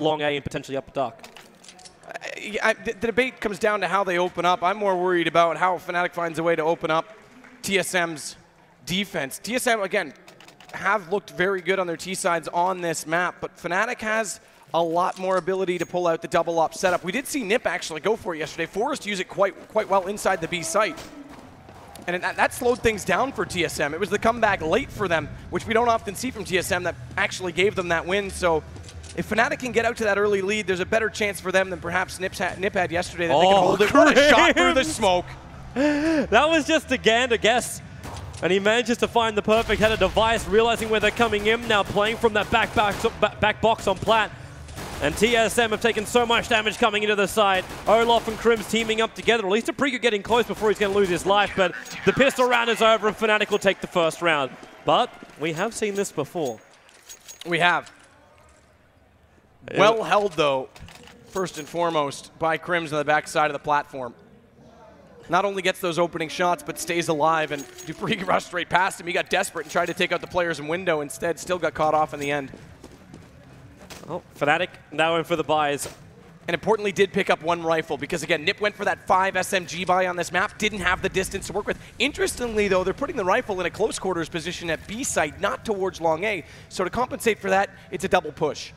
long A and potentially upper dark. The debate comes down to how they open up. I'm more worried about how Fnatic finds a way to open up TSM's defense. TSM, again, have looked very good on their T-sides on this map, but Fnatic has a lot more ability to pull out the double op setup. We did see Nip actually go for it yesterday. Forrest used it quite well inside the B site. And that slowed things down for TSM. It was the comeback late for them, which we don't often see from TSM, that actually gave them that win. So if Fnatic can get out to that early lead, there's a better chance for them than perhaps Nip had yesterday that they can hold it. What a shot through the smoke. That was just a gander guess. And he manages to find the perfect header device, realizing where they're coming in, now playing from that back box on Plat. And TSM have taken so much damage coming into the side. Olaf and Krim's teaming up together. At least Apriga getting close before he's going to lose his life, but the pistol round is over and Fnatic will take the first round. But we have seen this before. We have. Well held, though, first and foremost, by Krims on the back side of the platform. Not only gets those opening shots, but stays alive, and Dupree rushed straight past him. He got desperate and tried to take out the players in window. Instead, still got caught off in the end. Oh, Fnatic now in for the buys. And importantly, did pick up one rifle, because again, Nip went for that 5 SMG buy on this map, didn't have the distance to work with. Interestingly, though, they're putting the rifle in a close quarters position at B site, not towards long A. So to compensate for that, it's a double push.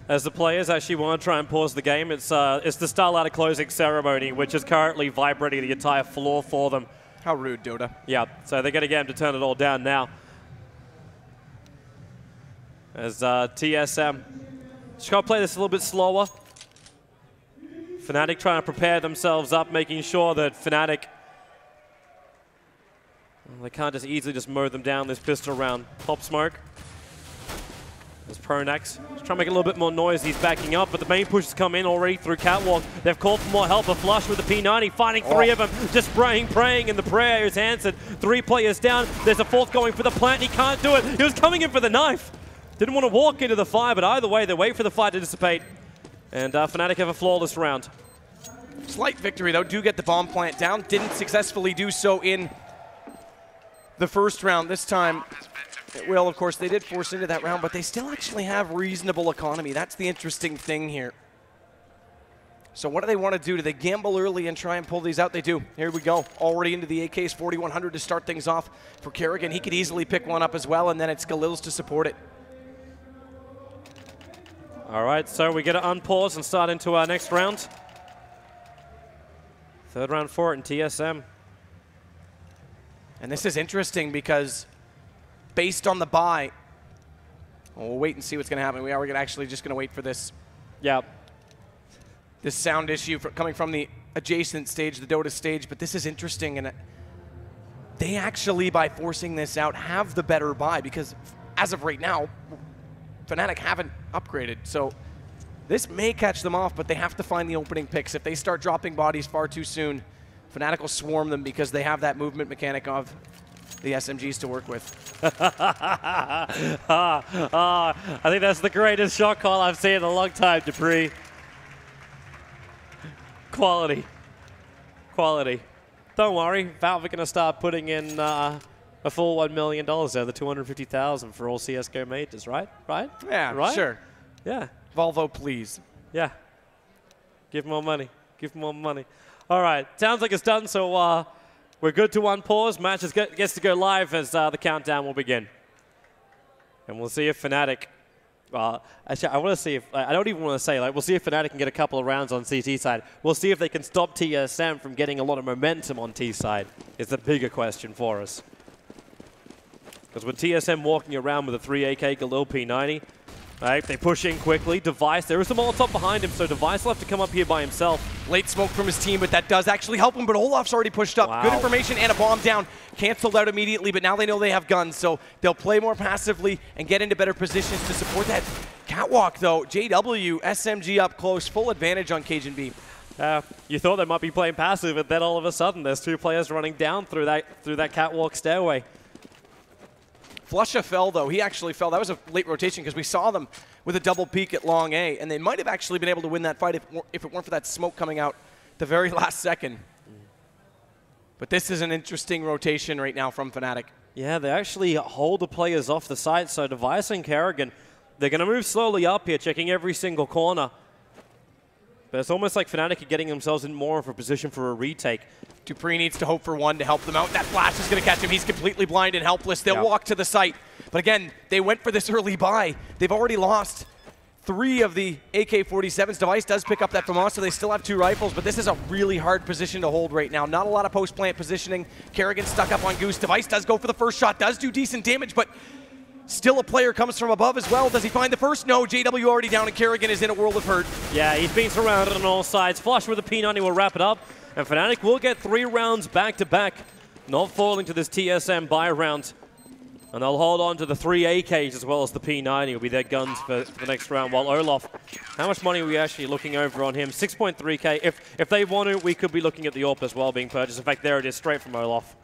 As the players actually want to try and pause the game, it's the Starlight closing ceremony, which is currently vibrating the entire floor for them. How rude, Dota. Yeah, so they're going to get him to turn it all down now. As TSM just got to play this a little bit slower. Fnatic trying to prepare themselves up, making sure that Fnatic, well, they can't just easily just mow them down this pistol round. Pop smoke. There's Pronax. Just trying to make it a little bit more noise. He's backing up, but the main push has come in already through Catwalk. They've called for more help. A flush with the P90, finding three of them. Just praying, and the prayer is answered. 3 players down. There's a fourth going for the plant. He can't do it. He was coming in for the knife. Didn't want to walk into the fire, but either way, they wait for the fire to dissipate. And Fnatic have a flawless round. Slight victory, though. Do get the bomb plant down. Didn't successfully do so in the first round. This time, well, of course, they did force into that round, but they still actually have reasonable economy. That's the interesting thing here. So what do they want to do? Do they gamble early and try and pull these out? They do. Here we go. Already into the AK's 4100 to start things off for Kerrigan. He could easily pick one up as well, and then it's Galil's to support it. All right, so we get to unpause and start into our next round. Third round for it in TSM. And this is interesting because based on the buy, we'll wait and see what's going to happen. We are actually just going to wait for this. Yeah. This sound issue coming from the adjacent stage, the Dota stage, but this is interesting. And they actually, by forcing this out, have the better buy because as of right now, Fnatic haven't upgraded. So this may catch them off, but they have to find the opening picks. If they start dropping bodies far too soon, Fnatic will swarm them because they have that movement mechanic of the SMGs to work with. I think that's the greatest shot call I've seen in a long time, Dupree. Quality. Quality. Don't worry, Valve are going to start putting in a full $1 million there, the $250,000 for all CSGO majors, right? Right? Yeah, right? Sure. Yeah. Volvo, please. Yeah. Give more money. Give more money. All right. Sounds like it's done, so we're good to unpause. Match gets to go live as the countdown will begin. And we'll see if Fnatic... actually, I want to see if... I don't even want to say, like, we'll see if Fnatic can get a couple of rounds on CT side. We'll see if they can stop TSM from getting a lot of momentum on T side. Is the bigger question for us. Because with TSM walking around with a 3 AK Galil P90, right, they push in quickly. Device, there is a Molotov behind him, so Device will have to come up here by himself. Late smoke from his team, but that does actually help him, but Olaf's already pushed up. Wow. Good information and a bomb down. Canceled out immediately, but now they know they have guns, so they'll play more passively and get into better positions to support that. Catwalk, though, JW, SMG up close, full advantage on Cajun B. You thought they might be playing passive, but then all of a sudden there's 2 players running down through that Catwalk stairway. Flusha fell, though. He actually fell. That was a late rotation because we saw them with a double peek at long A, and they might have actually been able to win that fight if it weren't for that smoke coming out the very last second. But this is an interesting rotation right now from Fnatic. Yeah, they actually hold the players off the site, so Device and Kerrigan They're going to move slowly up here, checking every single corner. But it's almost like Fnatic are getting themselves in more of a position for a retake. Dupree needs to hope for one to help them out. That flash is going to catch him. He's completely blind and helpless. They'll walk to the site. But again, they went for this early buy. They've already lost 3 of the AK-47s. Device does pick up that from us, so they still have 2 rifles, but this is a really hard position to hold right now. Not a lot of post-plant positioning. Kerrigan stuck up on Goose. Device does go for the first shot, does do decent damage, but still a player comes from above as well. Does he find the first? No, JW already down, and Kerrigan is in a world of hurt. Yeah, he's being surrounded on all sides. Flush with a P90 will wrap it up, and Fnatic will get 3 rounds back-to-back, not falling to this TSM buy round. And they'll hold on to the 3 AKs as well as the P90 will be their guns for the next round. While Olaf, how much money are we actually looking over on him? 6.3k. If they want to, we could be looking at the AWP as well being purchased. In fact, there it is, straight from Olaf.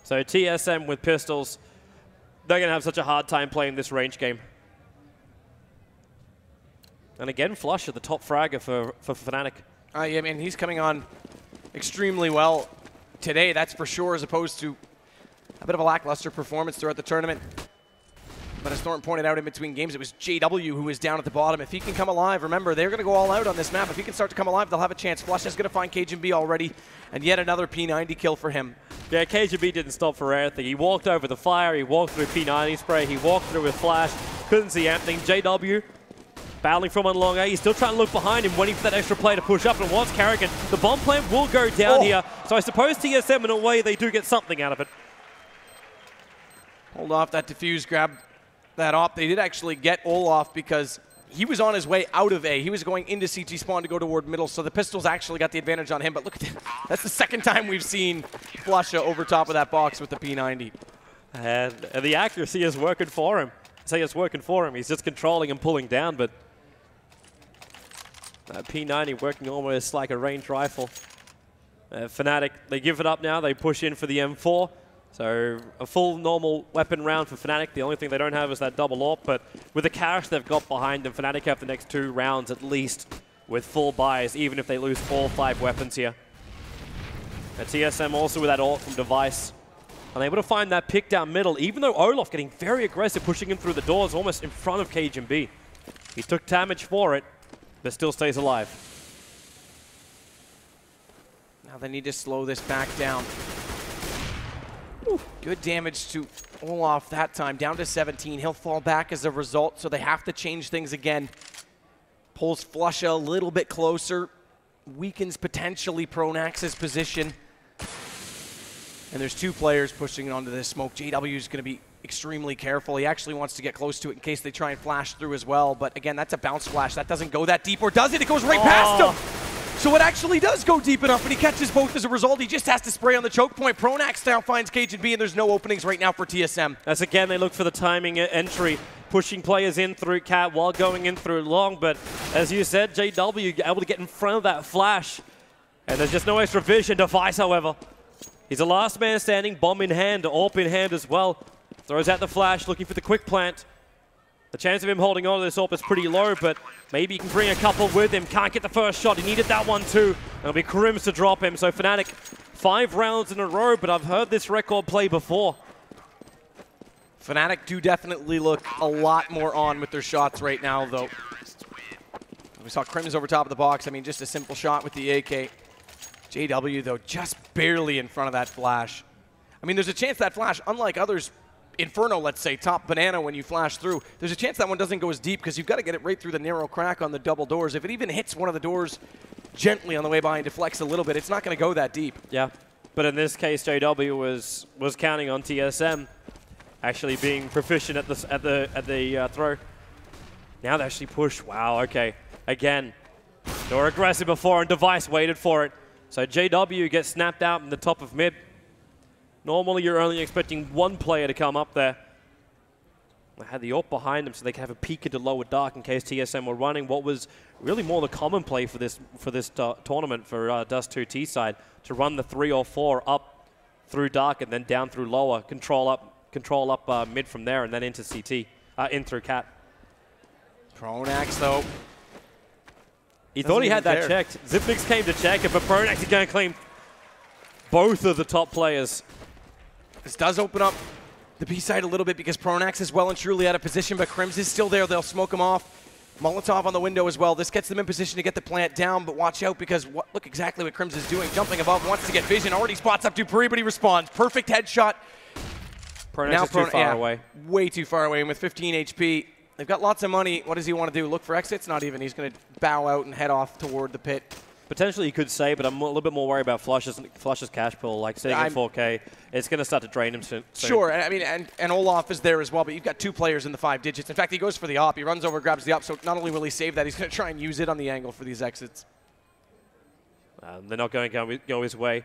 So TSM with pistols, they're going to have such a hard time playing this range game. And again, Flush at the top fragger for Fnatic. Yeah, man, he's coming on extremely well today, that's for sure, as opposed to a bit of a lackluster performance throughout the tournament. But as Thornton pointed out in between games, it was JW who was down at the bottom. If he can come alive, remember, they're going to go all out on this map. If he can start to come alive, they'll have a chance. Flush is going to find KGB already, and yet another P90 kill for him. Yeah, KGB didn't stop for anything. He walked over the fire, he walked through P90 spray, he walked through with flash, couldn't see anything. JW battling from on long A. He's still trying to look behind him, waiting for that extra play to push up, and wants Kerrigan. The bomb plant will go down here, so I suppose TSM, in a way, they do get something out of it. Hold off that defuse, grab that op. They did actually get Olaf because he was on his way out of A. He was going into CT spawn to go toward middle, so the pistols actually got the advantage on him. But look at that. That's the second time we've seen Flusha over top of that box with the P90. And the accuracy is working for him. It's working for him. He's just controlling and pulling down, but that P90 working almost like a ranged rifle. Fnatic, they give it up now. They push in for the M4. So a full normal weapon round for Fnatic. The only thing they don't have is that double AWP, but with the cash they've got behind them, Fnatic have the next 2 rounds at least with full buys, even if they lose all 5 weapons here. And TSM also with that ult from Device. Unable to find that pick down middle, even though Olaf getting very aggressive, pushing him through the doors almost in front of KGB. He took damage for it, but still stays alive. Now they need to slow this back down. Good damage to Olaf that time, down to 17. He'll fall back as a result, so they have to change things again. Pulls Flusha a little bit closer, weakens potentially Pronax's position. And there's 2 players pushing onto this smoke. JW is going to be extremely careful. He actually wants to get close to it in case they try and flash through as well. But again, that's a bounce flash. That doesn't go that deep, or does it? It goes right past him. So it actually does go deep enough, and he catches both as a result. He just has to spray on the choke point. Pronax now finds KGB, and there's no openings right now for TSM. As again, they look for the timing entry, pushing players in through Cat while going in through long. But as you said, JW able to get in front of that flash. And there's just no extra vision. Device, however, he's the last man standing, bomb in hand, AWP in hand as well. Throws out the flash, looking for the quick plant. The chance of him holding on to this AWP is pretty low, but maybe he can bring a couple with him. Can't get the first shot. He needed that one too. It'll be Crims to drop him. So Fnatic, 5 rounds in a row, but I've heard this record play before. Fnatic do definitely look a lot more on with their shots right now, though. We saw Crims over top of the box. I mean, just a simple shot with the AK. JW, though, just barely in front of that flash. I mean, there's a chance that flash, unlike others, Inferno, let's say, top banana when you flash through, there's a chance that one doesn't go as deep because you've got to get it right through the narrow crack on the double doors. If it even hits one of the doors gently on the way by and deflects a little bit, it's not going to go that deep. Yeah, but in this case, JW was counting on TSM actually being proficient at the throw. Now they actually push. Wow, okay. Again, they were aggressive before, and Device waited for it. So JW gets snapped out in the top of mid. Normally, you're only expecting 1 player to come up there. They had the AWP behind them so they could have a peek into lower dark in case TSM were running what was really more the common play for this tournament for Dust2 T side, to run the 3 or 4 up through dark and then down through lower, control up mid from there and then into CT, in through Cat. Pronax, though. He thought he had that checked. Zipnix came to check it, but Pronax is going to claim both of the top players. This does open up the B side a little bit because Pronax is well and truly out of position, but Crims is still there. They'll smoke him off. Molotov on the window as well. This gets them in position to get the plant down, but watch out because look exactly what Crims is doing. Jumping above, wants to get vision, already spots up Dupree, but he responds. Perfect headshot. Pronax is too far away. Way too far away, and with 15 HP, they've got lots of money. What does he want to do? Look for exits? Not even. He's going to bow out and head off toward the pit. Potentially you could say, but I'm a little bit more worried about Flush's cash pool. Like sitting at 4K, it's going to start to drain him soon. Sure, I mean, and Olaf is there as well, but you've got 2 players in the 5 digits. In fact, he goes for the op. He runs over, grabs the op, so not only will he save that, he's going to try and use it on the angle for these exits. They're not going to go his way.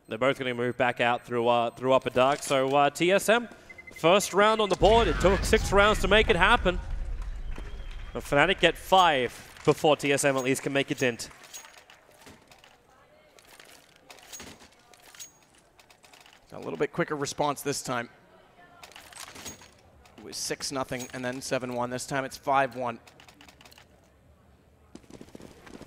They're both going to move back out through upper dark. So TSM, first round on the board. It took 6 rounds to make it happen. But Fnatic get 5 before TSM at least can make a dent. A little bit quicker response this time. It was 6-0 and then 7-1. This time it's 5-1.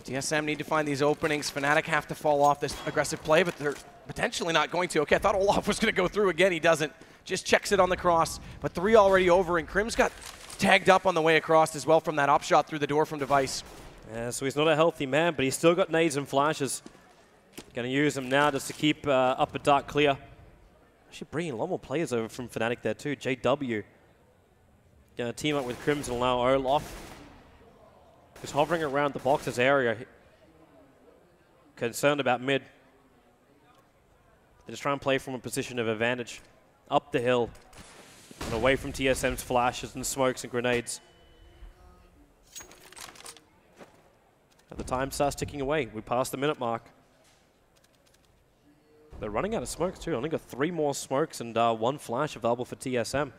TSM need to find these openings. Fnatic have to fall off this aggressive play, but they're potentially not going to. Okay, I thought Olaf was going to go through again. He doesn't. Just checks it on the cross. But 3 already over, and Crims got tagged up on the way across as well from that op shot through the door from Device. Yeah, so he's not a healthy man, but he's still got nades and flashes. Going to use them now just to keep upper dark clear. Actually bringing a lot more players over from Fnatic there too. JW going to team up with Crims and allow Olaf. Just hovering around the boxes area. Concerned about mid. They just try and play from a position of advantage. Up the hill and away from TSM's flashes and smokes and grenades. And the time starts ticking away. We passed the minute mark. They're running out of smokes too. Only got 3 more smokes and 1 flash available for TSM.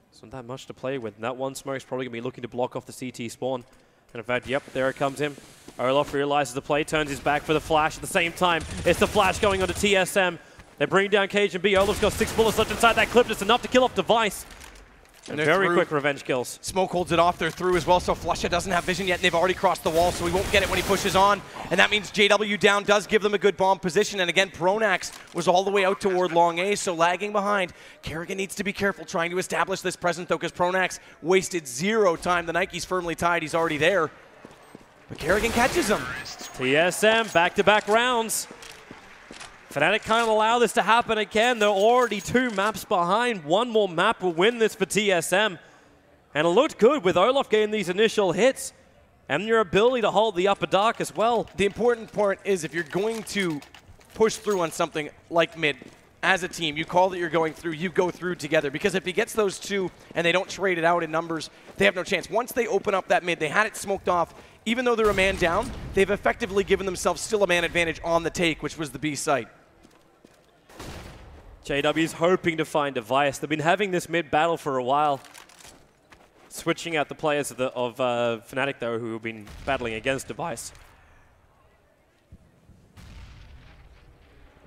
So not that much to play with. And that 1 smoke is probably going to be looking to block off the CT spawn. And in fact, yep, there it comes in. Olaf realizes the play, turns his back for the flash at the same time. It's the flash going onto TSM. They bring down Cage and B. Olaf's got 6 bullets left inside that clip. Just enough to kill off Device. And very quick revenge kills. Smoke holds it off. They're through as well, so Flusha doesn't have vision yet, and they've already crossed the wall, so he won't get it when he pushes on. And that means JW down does give them a good bomb position. And again, Pronax was all the way out toward long A, so lagging behind. Kerrigan needs to be careful trying to establish this presence, though, because Pronax wasted 0 time. The Nike's firmly tied. He's already there. But Kerrigan catches him. TSM, back-to-back rounds. Fnatic can't allow this to happen again. They're already 2 maps behind. 1 more map will win this for TSM. And it looked good with Olaf getting these initial hits and your ability to hold the upper dark as well. The important part is if you're going to push through on something like mid, as a team, you call that you're going through, you go through together. Because if he gets those 2 and they don't trade it out in numbers, they have no chance. Once they open up that mid, they had it smoked off. Even though they're a man down, they've effectively given themselves still a man advantage on the take, which was the B site. JW's hoping to find Device. They've been having this mid battle for a while. Switching out the players of Fnatic, though, who have been battling against Device.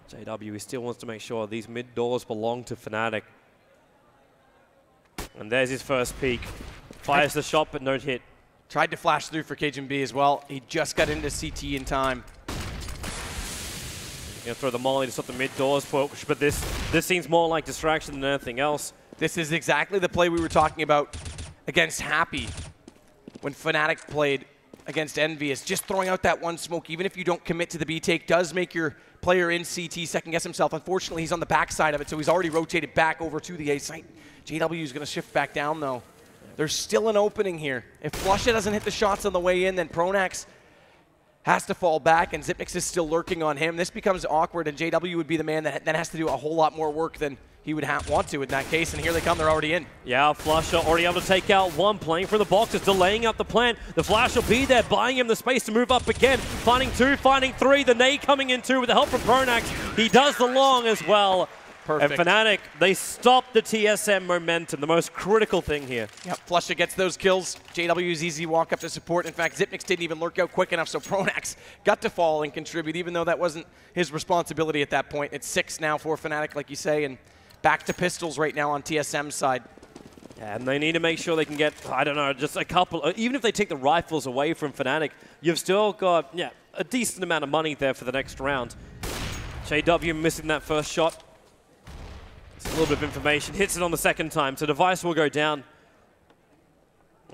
JW, he still wants to make sure these mid doors belong to Fnatic. And there's his first peek. Fires the shot, but no hit. Tried to flash through for Cajun B as well. He just got into CT in time. Gonna throw the molly to stop the mid doors push, but this seems more like distraction than anything else. This is exactly the play we were talking about against Happy when Fnatic played against Envious. Just throwing out that 1 smoke, even if you don't commit to the B take, does make your player in CT second guess himself. Unfortunately, he's on the back side of it, so he's already rotated back over to the A site. JW is going to shift back down, though. There's still an opening here. If Flusha doesn't hit the shots on the way in, then Pronax has to fall back, and Zipnix is still lurking on him. This becomes awkward, and JW would be the man that then has to do a whole lot more work than he would want to in that case, and here they come, they're already in. Yeah, Flusha already able to take out 1, playing for the boxes, delaying out the plant. The flash will be there, buying him the space to move up again. Finding 2, finding 3, the nade coming in 2 with the help from Pronax. He does the long as well. Perfect. And Fnatic, they stop the TSM momentum, the most critical thing here. Yep, Flusha gets those kills. JW's easy walk up to support. In fact, Zipnix didn't even lurk out quick enough, so Pronax got to fall and contribute, even though that wasn't his responsibility at that point. It's 6 now for Fnatic, like you say, and back to pistols right now on TSM's side. Yeah, and they need to make sure they can get, I don't know, just a couple, even if they take the rifles away from Fnatic, you've still got, yeah, a decent amount of money there for the next round. JW missing that first shot. It's a little bit of information. Hits it on the second time, so Device will go down.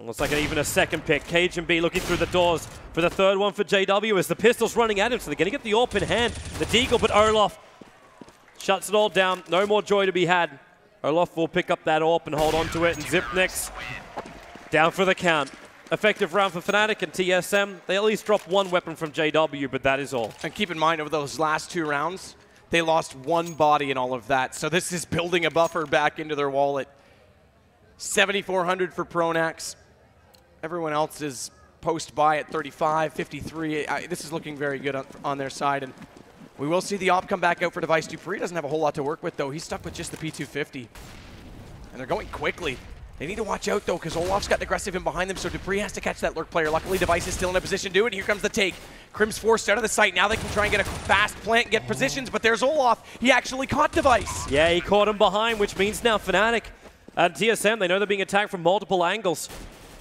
Looks like even a second pick. Cage and B looking through the doors for the third one for JW as the pistol's running at him, so they're going to get the AWP in hand. The Deagle, but Olaf shuts it all down. No more joy to be had. Olaf will pick up that AWP and hold on to it, and Zipnix down for the count. Effective round for Fnatic and TSM. They at least dropped one weapon from JW, but that is all. And keep in mind, over those last 2 rounds, they lost 1 body in all of that. So this is building a buffer back into their wallet. 7,400 for Pronax. Everyone else is post-buy at 35, 53. This is looking very good on their side. And we will see the AWP come back out for Device. Dupree doesn't have a whole lot to work with, though. He's stuck with just the P250. And they're going quickly. They need to watch out, though, because Olaf's got aggressive in behind them, so Dupree has to catch that lurk player. Luckily, Device is still in a position to do it. Here comes the take. Crim's forced out of the site. Now they can try and get a fast plant and get positions, but there's Olaf. He actually caught Device. Yeah, he caught him behind, which means now Fnatic and TSM, they know they're being attacked from multiple angles.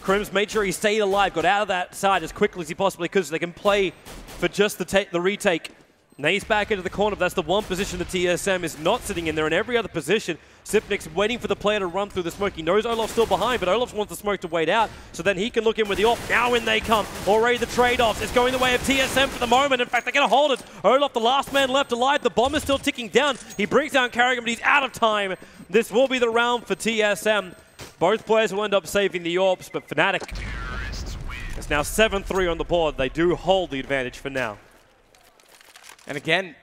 Crim's made sure he stayed alive, got out of that side as quickly as he possibly could so they can play for just the retake. Now he's back into the corner, but that's the one position the TSM is not sitting in there. In every other position, Zipnik's waiting for the player to run through the smoke. He knows Olaf's still behind, but Olaf wants the smoke to wait out, so then he can look in with the AWP. Now in they come. Already the trade-offs. It's going the way of TSM for the moment. In fact, they're going to hold it. Olaf, the last man left alive. The bomb is still ticking down. He brings down Carrigan, but he's out of time. This will be the round for TSM. Both players will end up saving the AWPs, but Fnatic is now 7-3 on the board. They do hold the advantage for now. And again,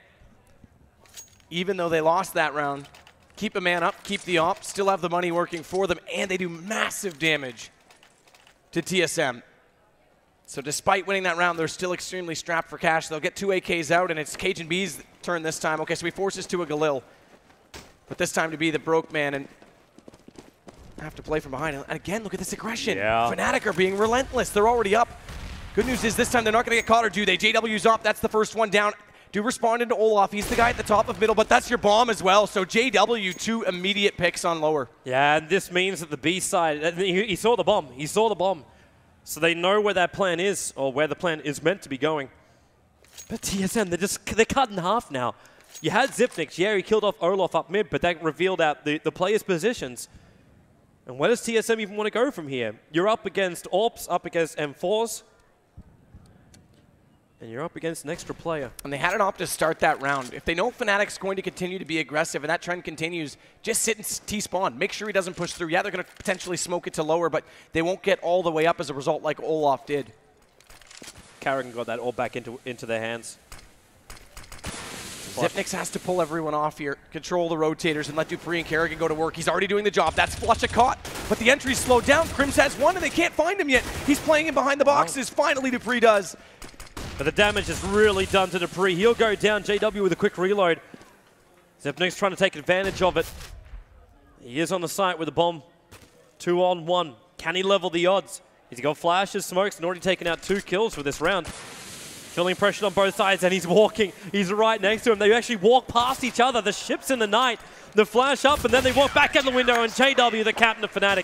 even though they lost that round, keep a man up, keep the AWP, still have the money working for them, and they do massive damage to TSM. So despite winning that round, they're still extremely strapped for cash. They'll get 2 AKs out, and it's Cage and B's turn this time. Okay, so he forces to a Galil, but this time to be the broke man and have to play from behind. And again, look at this aggression. Yeah. Fnatic are being relentless. They're already up. Good news is this time they're not going to get caught, or do they? JW's up. That's the first one down. Do respond into Olaf. He's the guy at the top of middle, but that's your bomb as well. So JW, 2 immediate picks on lower. Yeah, and this means that the B side, he saw the bomb. He saw the bomb. So they know where that plan is, or where the plan is meant to be going. But TSM, they're cut in half now. You had Zipnix. Yeah, he killed off Olaf up mid, but that revealed out the players' positions. And where does TSM even want to go from here? You're up against AWPs, up against M4s, and you're up against an extra player. And they had an AWP to start that round. If they know Fnatic's going to continue to be aggressive and that trend continues, just sit and T-spawn. Make sure he doesn't push through. Yeah, they're going to potentially smoke it to lower, but they won't get all the way up as a result like Olaf did. Carrigan got that all back into their hands. Zipnix has to pull everyone off here, control the rotators, and let Dupree and Carrigan go to work. He's already doing the job. That's Flusha caught, but the entry's slowed down. Crims has one, and they can't find him yet. He's playing in behind the boxes. Finally, Dupree does. But the damage is really done to Dupree. He'll go down. JW with a quick reload. Zipnix trying to take advantage of it. He is on the site with a bomb. 2-on-1. Can he level the odds? He's got flashes, smokes, and already taken out 2 kills for this round. Feeling pressure on both sides, and he's walking. He's right next to him. They actually walk past each other. The ship's in the night. The flash up, and then they walk back out the window, and JW, the captain of Fnatic,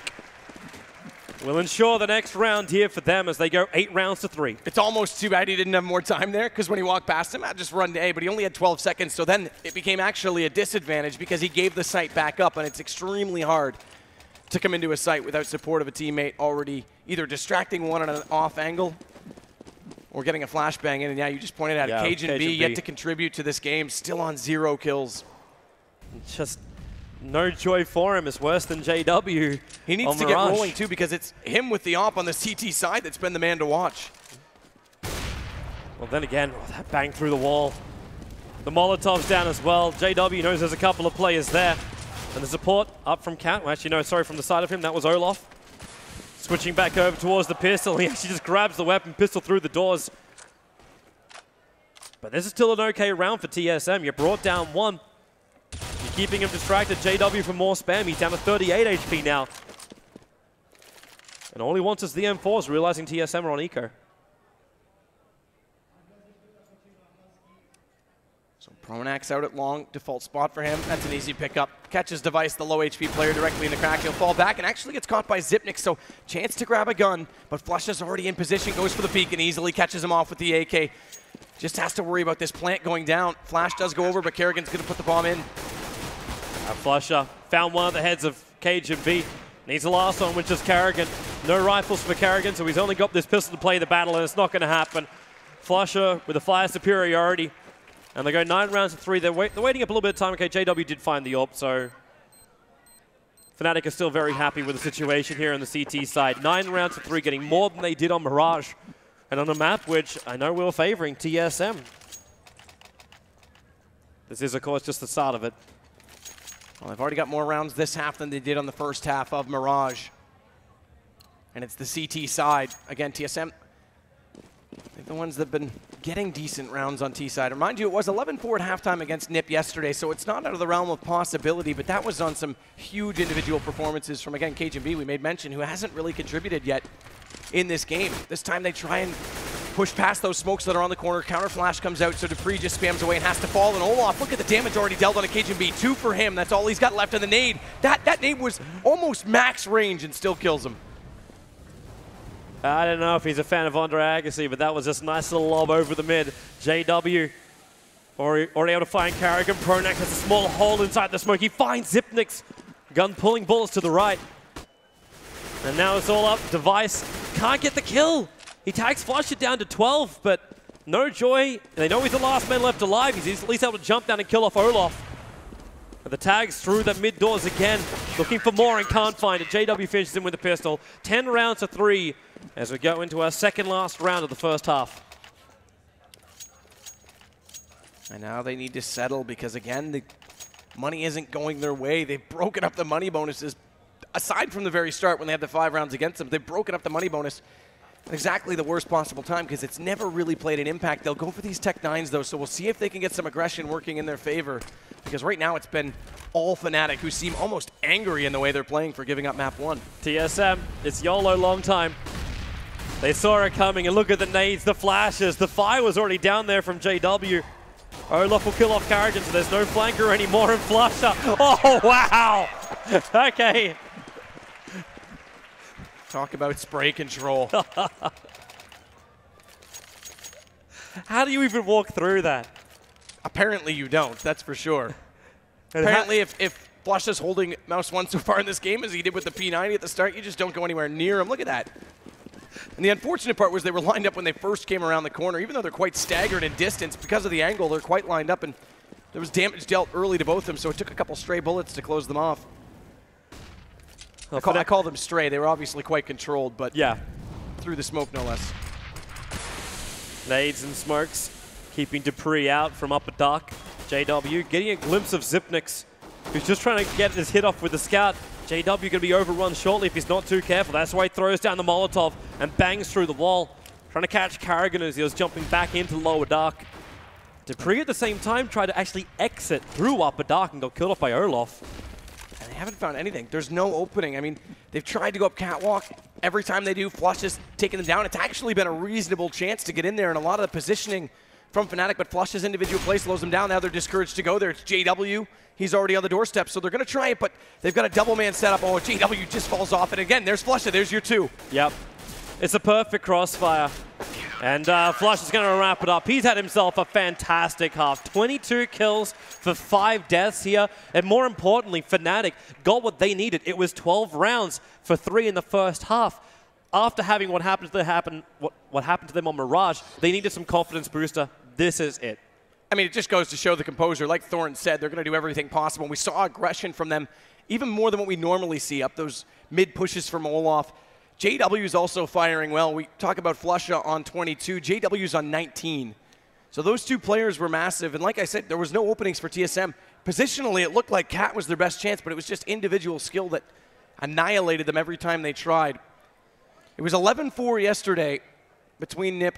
will ensure the next round here for them as they go 8 rounds to 3. It's almost too bad he didn't have more time there, because when he walked past him, I'd just run to A, but he only had 12 seconds, so then it became actually a disadvantage because he gave the site back up, and it's extremely hard to come into a site without support of a teammate already either distracting one on an off angle or getting a flashbang in. And yeah, you just pointed out, yeah, Cage and B yet to contribute to this game, still on 0 kills. Just no joy for him. It's worse than JW. He needs to get rolling too, because it's him with the AWP on the CT side that's been the man to watch. Well, then again, that bang through the wall. The Molotov's down as well. JW knows there's a couple of players there. And the support up from Cat. Well, actually, no, sorry, from the side of him. That was Olaf. Switching back over towards the pistol. He actually just grabs the weapon, pistol through the doors. But this is still an okay round for TSM. You brought down 1. You're keeping him distracted. JW for more spam. He's down to 38 HP now. And all he wants is the M4s, realizing TSM are on eco. So Pronax out at long, default spot for him. That's an easy pickup. Catches Device, the low HP player, directly in the crack. He'll fall back and actually gets caught by Zipnix, so chance to grab a gun, but Flusha's already in position, goes for the peek and easily catches him off with the AK. just has to worry about this plant going down. Flash does go over, but Kerrigan's going to put the bomb in. Flusher found one of the heads of KGB. Needs the last one, which is Kerrigan. No rifles for Kerrigan, so he's only got this pistol to play the battle, and it's not going to happen. Flusher with the fire superiority. And they go 9 rounds to 3. They're waiting up a little bit of time. Okay, JW did find the AWP, so Fnatic are still very happy with the situation here on the CT side. 9 rounds to 3, getting more than they did on Mirage. And on a map which I know we were favoring, TSM. This is, of course, just the start of it. Well, they've already got more rounds this half than they did on the first half of Mirage. And it's the CT side. Again, TSM, they're the ones that have been getting decent rounds on T side. Remind you, it was 11-4 at halftime against NIP yesterday, so it's not out of the realm of possibility, but that was on some huge individual performances from, again, KGB, we made mention, who hasn't really contributed yet in this game. This time they try and push past those smokes that are on the corner. Counter flash comes out, so Dupree just spams away and has to fall. And Olaf, look at the damage already dealt on a KGB. 2 for him. That's all he's got left in the nade. That nade was almost max range and still kills him. I don't know if he's a fan of Andre Agassi, but that was just a nice little lob over the mid. JW already able to find Kerrigan. Pronax has a small hole inside the smoke. He finds Zipnik's gun pulling bullets to the right. And now it's all up. Device can't get the kill. He tags Flush it down to 12, but no joy. They know he's the last man left alive. He's at least able to jump down and kill off Olaf. But the tags through the mid doors again, looking for more and can't find it. JW finishes him with a pistol. 10 rounds to 3 as we go into our second last round of the first half. And now they need to settle because, again, the money isn't going their way. They've broken up the money bonuses. Aside from the very start when they had the 5 rounds against them, they've broken up the money bonus at exactly the worst possible time because it's never really played an impact. They'll go for these Tech 9s, though, so we'll see if they can get some aggression working in their favor because right now it's been all Fnatic, who seem almost angry in the way they're playing for giving up map 1. TSM, it's YOLO long time. They saw it coming, and look at the nades, the flashes. The fire was already down there from JW. Olaf will kill off Kerrigan, so there's no flanker anymore, and Flusher. Oh, wow! Okay. Talk about spray control. How do you even walk through that? Apparently you don't, that's for sure. Apparently if Flush is holding mouse 1 so far in this game as he did with the P90 at the start, you just don't go anywhere near him. Look at that. And the unfortunate part was they were lined up when they first came around the corner. Even though they're quite staggered in distance, because of the angle, they're quite lined up, and there was damage dealt early to both of them, so it took a couple stray bullets to close them off. I call them stray. They were obviously quite controlled, but yeah, through the smoke, no less. Nades and smokes, keeping Dupree out from upper dark. JW getting a glimpse of Zipnik's, who's just trying to get his hit off with the scout. JW going to be overrun shortly if he's not too careful. That's why he throws down the Molotov and bangs through the wall, trying to catch Kerrigan as he was jumping back into lower dark. Dupree at the same time tried to actually exit through upper dark and got killed off by Olaf. And they haven't found anything. There's no opening. I mean, they've tried to go up catwalk. Every time they do, Flush is taking them down. It's actually been a reasonable chance to get in there, and a lot of the positioning from Fnatic, but Flush's individual play slows them down. Now they're discouraged to go there. It's JW. He's already on the doorstep, so they're going to try it, but they've got a double man set up. Oh, JW just falls off, and again, there's Flusha. There's your 2. Yep. It's a perfect crossfire. And Flush is going to wrap it up. He's had himself a fantastic half. 22 kills for 5 deaths here. And more importantly, Fnatic got what they needed. It was 12 rounds for 3 in the first half. After having what happened to them on Mirage, they needed some confidence booster. This is it. I mean, it just goes to show the composure. Like Thorne said, they're going to do everything possible. We saw aggression from them, even more than what we normally see, up those mid pushes from Olaf. JW's also firing well. We talk about Flusha on 22. JW's on 19. So those 2 players were massive. And like I said, there was no openings for TSM. Positionally, it looked like Cat was their best chance, but it was just individual skill that annihilated them every time they tried. It was 11-4 yesterday between NIP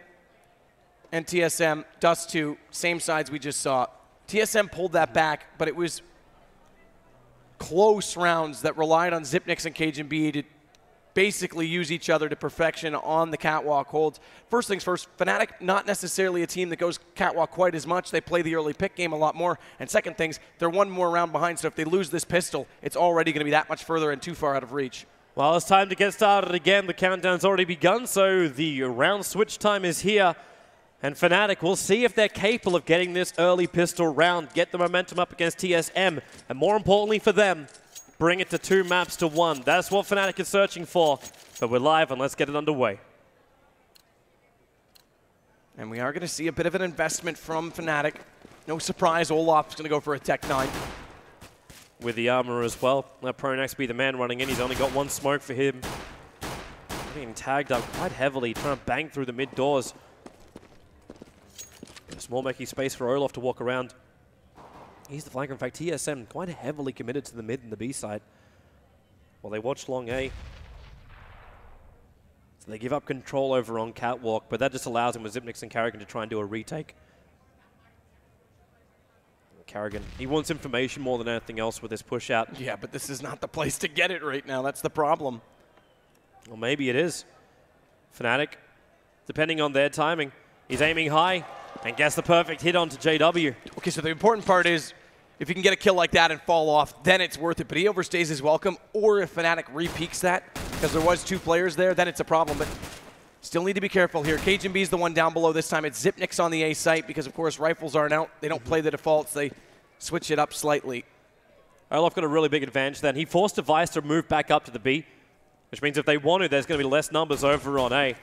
and TSM, Dust2, same sides we just saw. TSM pulled that back, but it was close rounds that relied on Zipnik's and KGB to basically use each other to perfection on the catwalk holds. First things first, Fnatic, not necessarily a team that goes catwalk quite as much. They play the early pick game a lot more. And second things, they're 1 more round behind, so if they lose this pistol, it's already going to be that much further and too far out of reach. Well, it's time to get started again. The countdown's already begun, so the round switch time is here. And Fnatic, we'll see if they're capable of getting this early pistol round, get the momentum up against TSM, and more importantly for them, bring it to 2 maps to 1. That's what Fnatic is searching for. But we're live, and let's get it underway. And we are going to see a bit of an investment from Fnatic. No surprise, Olaf's going to go for a Tech 9. With the armor as well. Let Pronax be the man running in. He's only got 1 smoke for him. Being tagged up quite heavily, trying to bang through the mid doors. Small making space for Olaf to walk around. He's the flanker. In fact, TSM quite heavily committed to the mid and the B side. While they watch long A. So they give up control over on Catwalk, but that just allows him with Xyp9x and Karrigan to try and do a retake. Karrigan, he wants information more than anything else with this push out. Yeah, but this is not the place to get it right now. That's the problem. Well, maybe it is. Fnatic, depending on their timing, he's aiming high and gets the perfect hit onto JW. Okay, so the important part is if you can get a kill like that and fall off, then it's worth it. But he overstays his welcome, or if Fnatic re-peaks that, because there was 2 players there, then it's a problem. But still need to be careful here. KGB is the one down below this time. It's Xyp9x on the A site because, of course, rifles aren't out. They don't play the defaults. They switch it up slightly. Olaf got a really big advantage then. He forced Device to move back up to the B, which means if they want to, there's going to be less numbers over on A.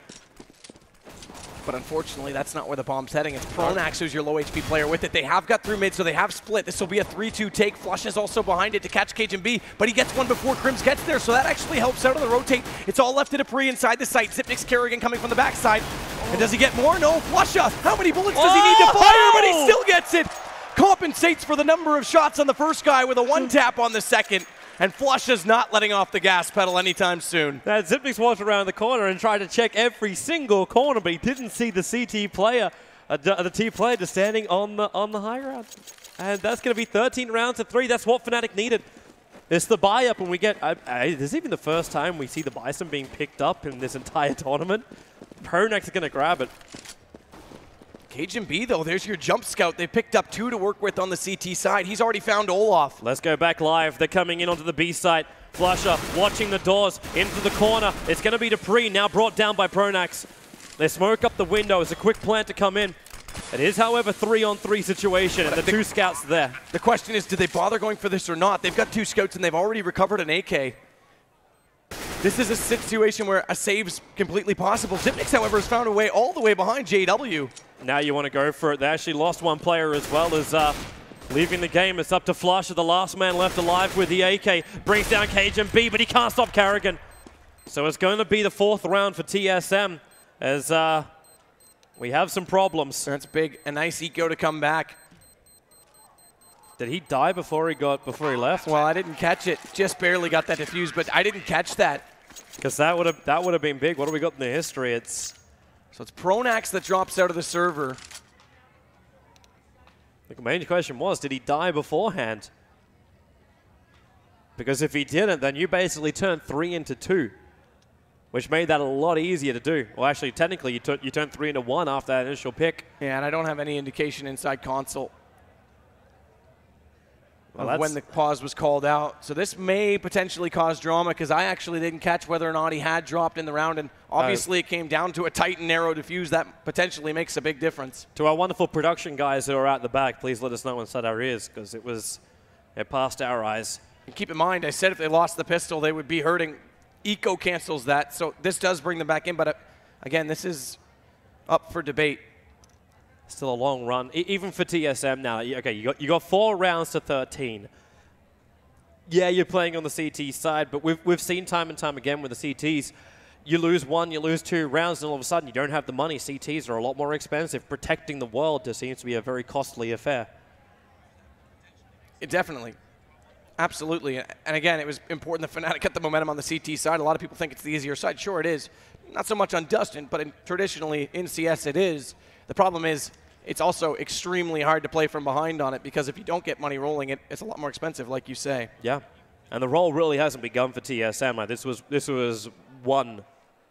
But unfortunately, that's not where the bomb's heading. It's Pronax who's your low HP player with it. They have got through mid, so they have split. This will be a 3-2 take. Flush is also behind it to catch KGB, but he gets one before Crims gets there, so that actually helps out of the rotate. It's all left to Dupree inside the site. Xyp9x Karrigan coming from the backside. And does he get more? No. Flusha, how many bullets does he need to fire? But he still gets it. Compensates for the number of shots on the first guy with a 1-tap on the second. And Flusha's not letting off the gas pedal anytime soon. Now, Xyp9x walked around the corner and tried to check every single corner, but he didn't see the CT player, the T player just standing on the high ground. And that's going to be 13 rounds to 3. That's what Fnatic needed. It's the buy-up, and we get... this is even the first time we see the Bison being picked up in this entire tournament. Pronax is going to grab it. KGB, though, there's your jump scout. They picked up 2 to work with on the CT side. He's already found Olaf. Let's go back live. They're coming in onto the B site. Flusha watching the doors into the corner. It's going to be Dupree, now brought down by Pronax. They smoke up the window. It's a quick plant to come in. It is, however, 3-on-3 situation, and the 2 scouts there. The question is, do they bother going for this or not? They've got 2 scouts, and they've already recovered an AK. This is a situation where a save's completely possible. Xyp9x, however, has found a way all the way behind JW. Now you want to go for it. They actually lost 1 player as well as leaving the game. It's up to Flush, the last man left alive with the AK. Brings down KGB, but he can't stop Karrigan. So it's going to be the 4th round for TSM as we have some problems. That's big. A nice eco to come back. Did he die before he left? Well, I didn't catch it. Just barely got that defused, but I didn't catch that. Because that would have been big. What do we got in the history? So it's Pronax that drops out of the server. The main question was, did he die beforehand? Because if he didn't, then you basically turned 3 into 2, which made that a lot easier to do. Well, actually, technically, you turned 3 into 1 after that initial pick. Yeah, and I don't have any indication inside console of when the pause was called out. So this may potentially cause drama because I actually didn't catch whether or not he had dropped in the round, and obviously it came down to a tight and narrow defuse. That potentially makes a big difference. To our wonderful production guys who are out the back, please let us know inside our ears because it passed our eyes. And keep in mind, I said if they lost the pistol, they would be hurting. Eco cancels that, so this does bring them back in, but again, this is up for debate. Still a long run, even for TSM now. Okay, you got 4 rounds to 13. Yeah, you're playing on the CT side, but we've seen time and time again with the CTs, you lose 1, you lose 2 rounds, and all of a sudden you don't have the money. CTs are a lot more expensive. Protecting the world just seems to be a very costly affair. Definitely. Absolutely. And again, it was important that Fnatic get the momentum on the CT side. A lot of people think it's the easier side. Sure, it is. Not so much on Dust2, but traditionally in CS it is. The problem is it's also extremely hard to play from behind on it because if you don't get money rolling, it's a lot more expensive, like you say. Yeah, and the roll really hasn't begun for TSM. Like this was one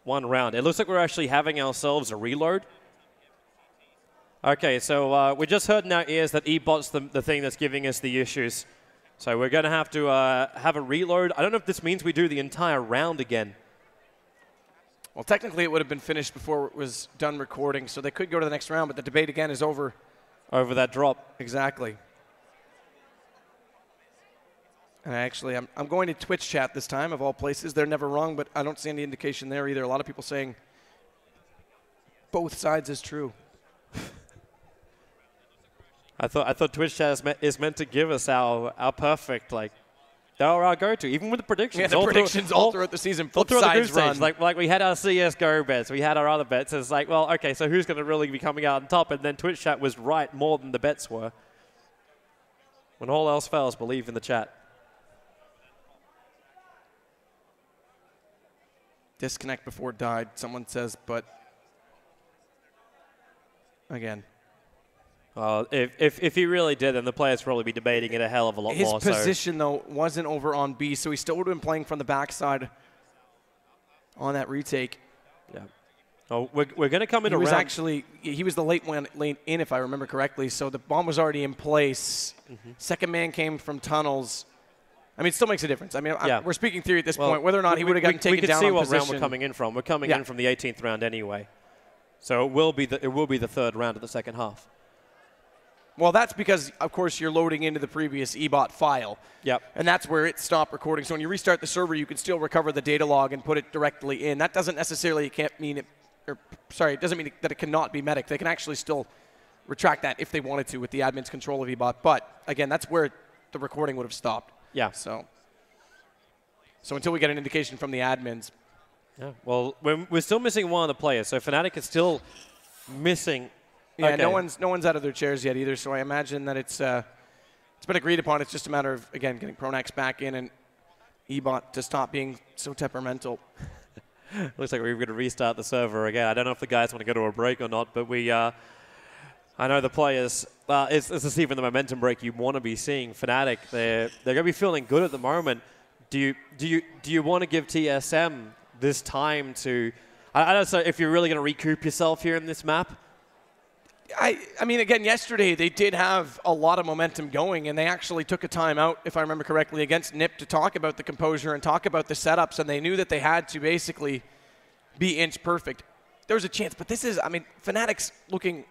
round. It looks like we're actually having ourselves a reload. Okay, so we just heard in our ears that E-bot's the thing that's giving us the issues. So we're going to have a reload. I don't know if this means we do the entire round again. Well, technically it would have been finished before it was done recording, so they could go to the next round, but the debate again is over. Over that drop. Exactly. And actually, I'm going to Twitch chat this time, of all places. They're never wrong, but I don't see any indication there either. A lot of people saying both sides is true. I thought Twitch chat is meant to give us our perfect, like, our go-to, even with the predictions. Yeah, the predictions all throughout the season. All throughout the group stage. Like we had our CSGO bets, we had our other bets. It's like, well, okay, so who's going to really be coming out on top? And then Twitch chat was right more than the bets were. When all else fails, believe in the chat. Disconnect before died, someone says, but again. If he really did, then the players probably be debating it a hell of a lot more. His position, though, wasn't over on B, so he still would have been playing from the backside on that retake. Yeah. Oh, we're going to come in around. He was the late in, if I remember correctly, so the bomb was already in place. Second man came from tunnels. I mean, it still makes a difference. I mean, we're speaking theory at this point. Whether or not he would have gotten taken down on position. We can see what round we're coming in from. We're coming in from the 18th round anyway. So it will be the third round of the second half. Well, that's because, of course, you're loading into the previous EBOT file. Yep. And that's where it stopped recording. So when you restart the server, you can still recover the data log and put it directly in. That doesn't necessarily mean it doesn't mean that it cannot be Medic. They can actually still retract that if they wanted to with the admin's control of EBOT. But, again, that's where the recording would have stopped. Yeah. So until we get an indication from the admins. Yeah. Well, we're still missing one of the players. So Fnatic is still missing. Yeah, okay. No one's out of their chairs yet either, so I imagine that it's been agreed upon. It's just a matter of, again, getting Pronax back in and EBOT to stop being so temperamental. Looks like we're going to restart the server again. I don't know if the guys want to go to a break or not, but I know the players, it's even the momentum break you want to be seeing. Fnatic, they're going to be feeling good at the moment. Do you want to give TSM this time to, I don't know if you're really going to recoup yourself here in this map? I mean, again, yesterday they did have a lot of momentum going, and they actually took a timeout, if I remember correctly, against NIP to talk about the composure and talk about the setups, and they knew that they had to basically be inch perfect. There was a chance, but this is, I mean, Fnatic's looking,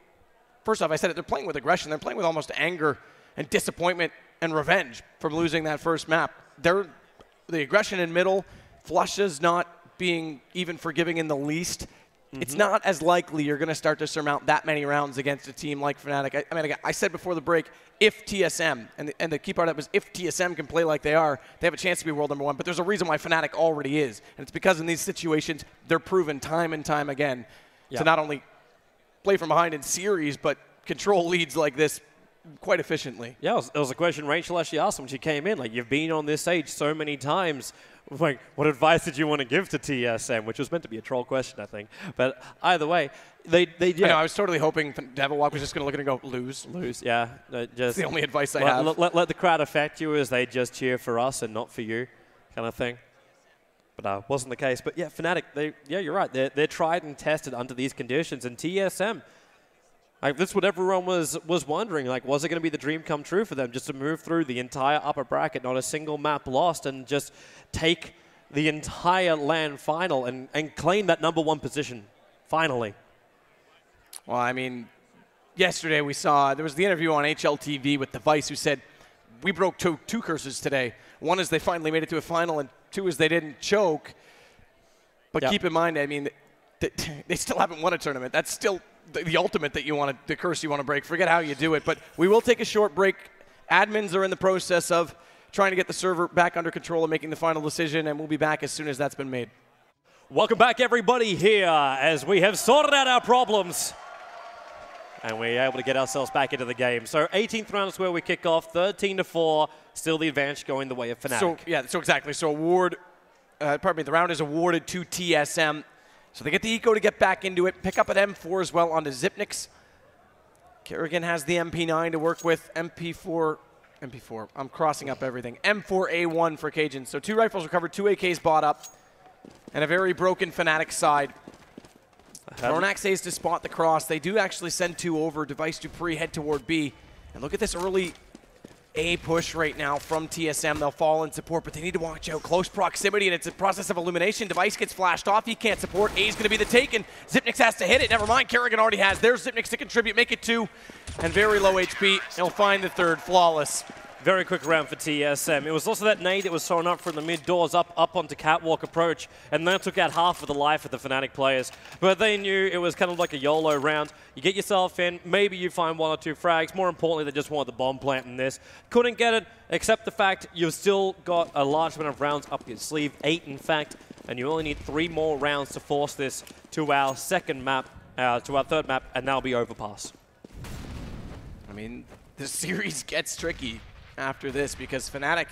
first off, I said it, they're playing with aggression. They're playing with almost anger and disappointment and revenge from losing that first map. The aggression in middle, Flusha's not being even forgiving in the least. It's not as likely you're going to start to surmount that many rounds against a team like Fnatic. I mean, I said before the break, if TSM, and the key part of it was if TSM can play like they are, they have a chance to be world number one. But there's a reason why Fnatic already is. And it's because in these situations, they're proven time and time again to not only play from behind in series, but control leads like this quite efficiently. Yeah, it was a question Rachel actually asked when she came in. Like, you've been on this stage so many times. Like, what advice did you want to give to TSM? Which was meant to be a troll question, I think. But either way, they I know, I was totally hoping Devilwalk was just going to look at it and go, lose. Lose, yeah. That's the only advice I have. Let the crowd affect you as they just cheer for us and not for you, kind of thing. But wasn't the case. But yeah, Fnatic, you're right. They're tried and tested under these conditions. And TSM, like, that's what everyone was wondering. Like, was it going to be the dream come true for them just to move through the entire upper bracket, not a single map lost, and just take the entire LAN final and claim that #1 position, finally? Well, I mean, yesterday we saw, there was the interview on HLTV with Device who said, we broke two curses today. One is they finally made it to a final, and two is they didn't choke. But keep in mind, I mean, they still haven't won a tournament. That's still the ultimate that you want to, the curse you want to break. Forget how you do it. But we will take a short break. Admins are in the process of trying to get the server back under control and making the final decision, and we'll be back as soon as that's been made. Welcome back, everybody, here as we have sorted out our problems. And we're able to get ourselves back into the game. So 18th round is where we kick off, 13-4, still the advantage going the way of Fnatic. So exactly. So the round is awarded to TSM. So they get the eco to get back into it, pick up an M4 as well onto Zipnix. Kerrigan has the MP9 to work with, MP4, I'm crossing up everything. M4A1 for Cajun. So 2 rifles recovered, 2 AKs bought up, and a very broken Fnatic side. Pronax says to spot the cross. They do actually send 2 over. Device Dupree head toward B. And look at this early A push right now from TSM. They'll fall in support, but they need to watch out. Close proximity, and it's a process of elimination. Device gets flashed off. He can't support. A is going to be the take, and Xyp9x has to hit it. Never mind, Kerrigan already has. There's Xyp9x to contribute, make it 2, and very low HP. He'll find the third. Flawless. Very quick round for TSM. It was also that nade that was thrown up from the mid doors up onto catwalk approach, and that took out half of the life of the Fnatic players. But they knew it was kind of like a YOLO round. You get yourself in, maybe you find 1 or 2 frags. More importantly, they just wanted the bomb plant in this. Couldn't get it, except the fact you've still got a large amount of rounds up your sleeve, 8 in fact, and you only need 3 more rounds to force this to our second map, to our third map, and that'll be overpass. I mean, the series gets tricky after this because Fnatic,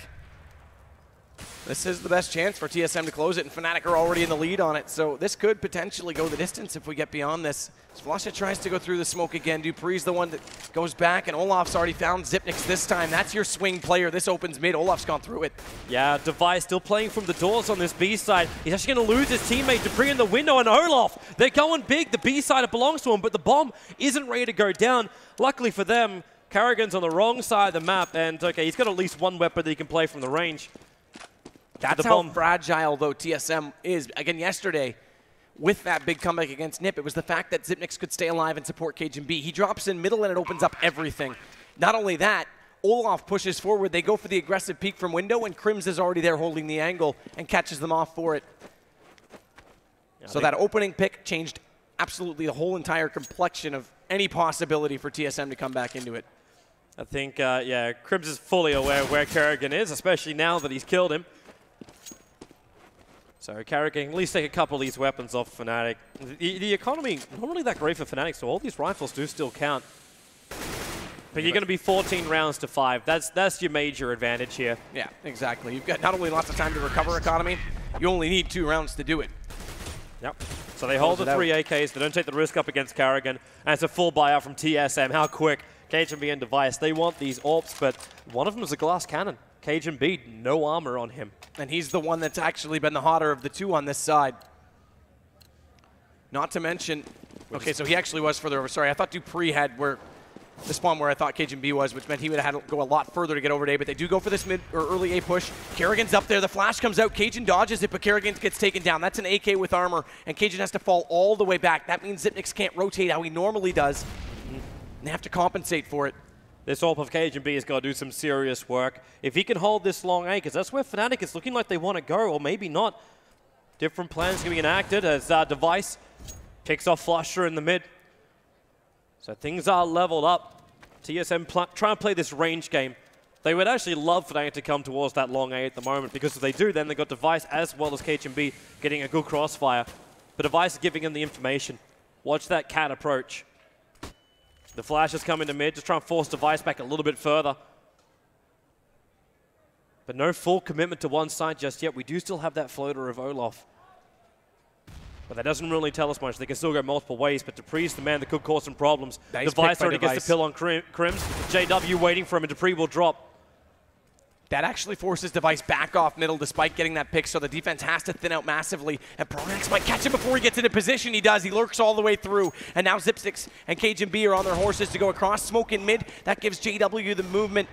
this is the best chance for TSM to close it, and Fnatic are already in the lead on it, so this could potentially go the distance if we get beyond this. Splasha tries to go through the smoke again. Dupree's the one that goes back, and Olaf's already found Xyp9x this time. That's your swing player. This opens mid. Olaf's gone through it. Yeah, Device still playing from the doors on this B side. He's actually going to lose his teammate Dupree in the window, and Olaf, they're going big. The B side, it belongs to him, but the bomb isn't ready to go down. Luckily for them, Kerrigan's on the wrong side of the map, and okay, he's got at least 1 weapon that he can play from the range. That's how fragile, though, TSM is. Again, yesterday, with that big comeback against NiP, it was the fact that Xyp9x could stay alive and support cajunb. He drops in middle, and it opens up everything. Not only that, Olaf pushes forward. They go for the aggressive peek from window, and Crims is already there holding the angle and catches them off for it. Yeah, so that opening pick changed absolutely the whole entire complexion of any possibility for TSM to come back into it. I think, yeah, Crims is fully aware of where Kerrigan is, especially now that he's killed him. So Kerrigan can at least take a couple of these weapons off Fnatic. The economy, not really that great for Fnatic, so all these rifles do still count. But you're going to be 14 rounds to 5. That's your major advantage here. Yeah, exactly. You've got not only lots of time to recover economy, you only need 2 rounds to do it. Yep. So they hold the 3 AKs. They don't take the risk up against Kerrigan. And it's a full buyout from TSM. How quick. cajunb and Device, they want these AWPs, but one of them is a glass cannon. cajunb, no armor on him. And he's the one that's actually been the hotter of the 2 on this side. Not to mention, okay, so he actually was further over. Sorry, I thought Dupree had the spawn where I thought cajunb was, which meant he would have had to go a lot further to get over to A, but they do go for this mid or early A push. Kerrigan's up there. The flash comes out. Cajun dodges it, but Kerrigan gets taken down. That's an AK with armor, and Cajun has to fall all the way back. That means Xyp9x can't rotate how he normally does. They have to compensate for it. This AWP of cajunb has got to do some serious work. If he can hold this long A, because that's where Fnatic is looking like they want to go, or maybe not. Different plans getting enacted as Device picks off Flusher in the mid. So things are leveled up. TSM try and play this range game. They would actually love Fnatic to come towards that long A at the moment, because if they do, then they've got Device as well as cajunb getting a good crossfire. But Device is giving him the information. Watch that cat approach. The flash is coming to mid, just trying to force Device back a little bit further. But no full commitment to one side just yet. We do still have that floater of Olaf. But that doesn't really tell us much. They can still go multiple ways, but Dupree's the man that could cause some problems. Nice Device already gets the pill on Crims. JW waiting for him, and Dupree will drop. That actually forces Device back off middle despite getting that pick, so the defense has to thin out massively. And Pronax might catch him before he gets into position. He does. He lurks all the way through. And now Xyp9x and cajunb are on their horses to go across. Smoke in mid. That gives JW the movement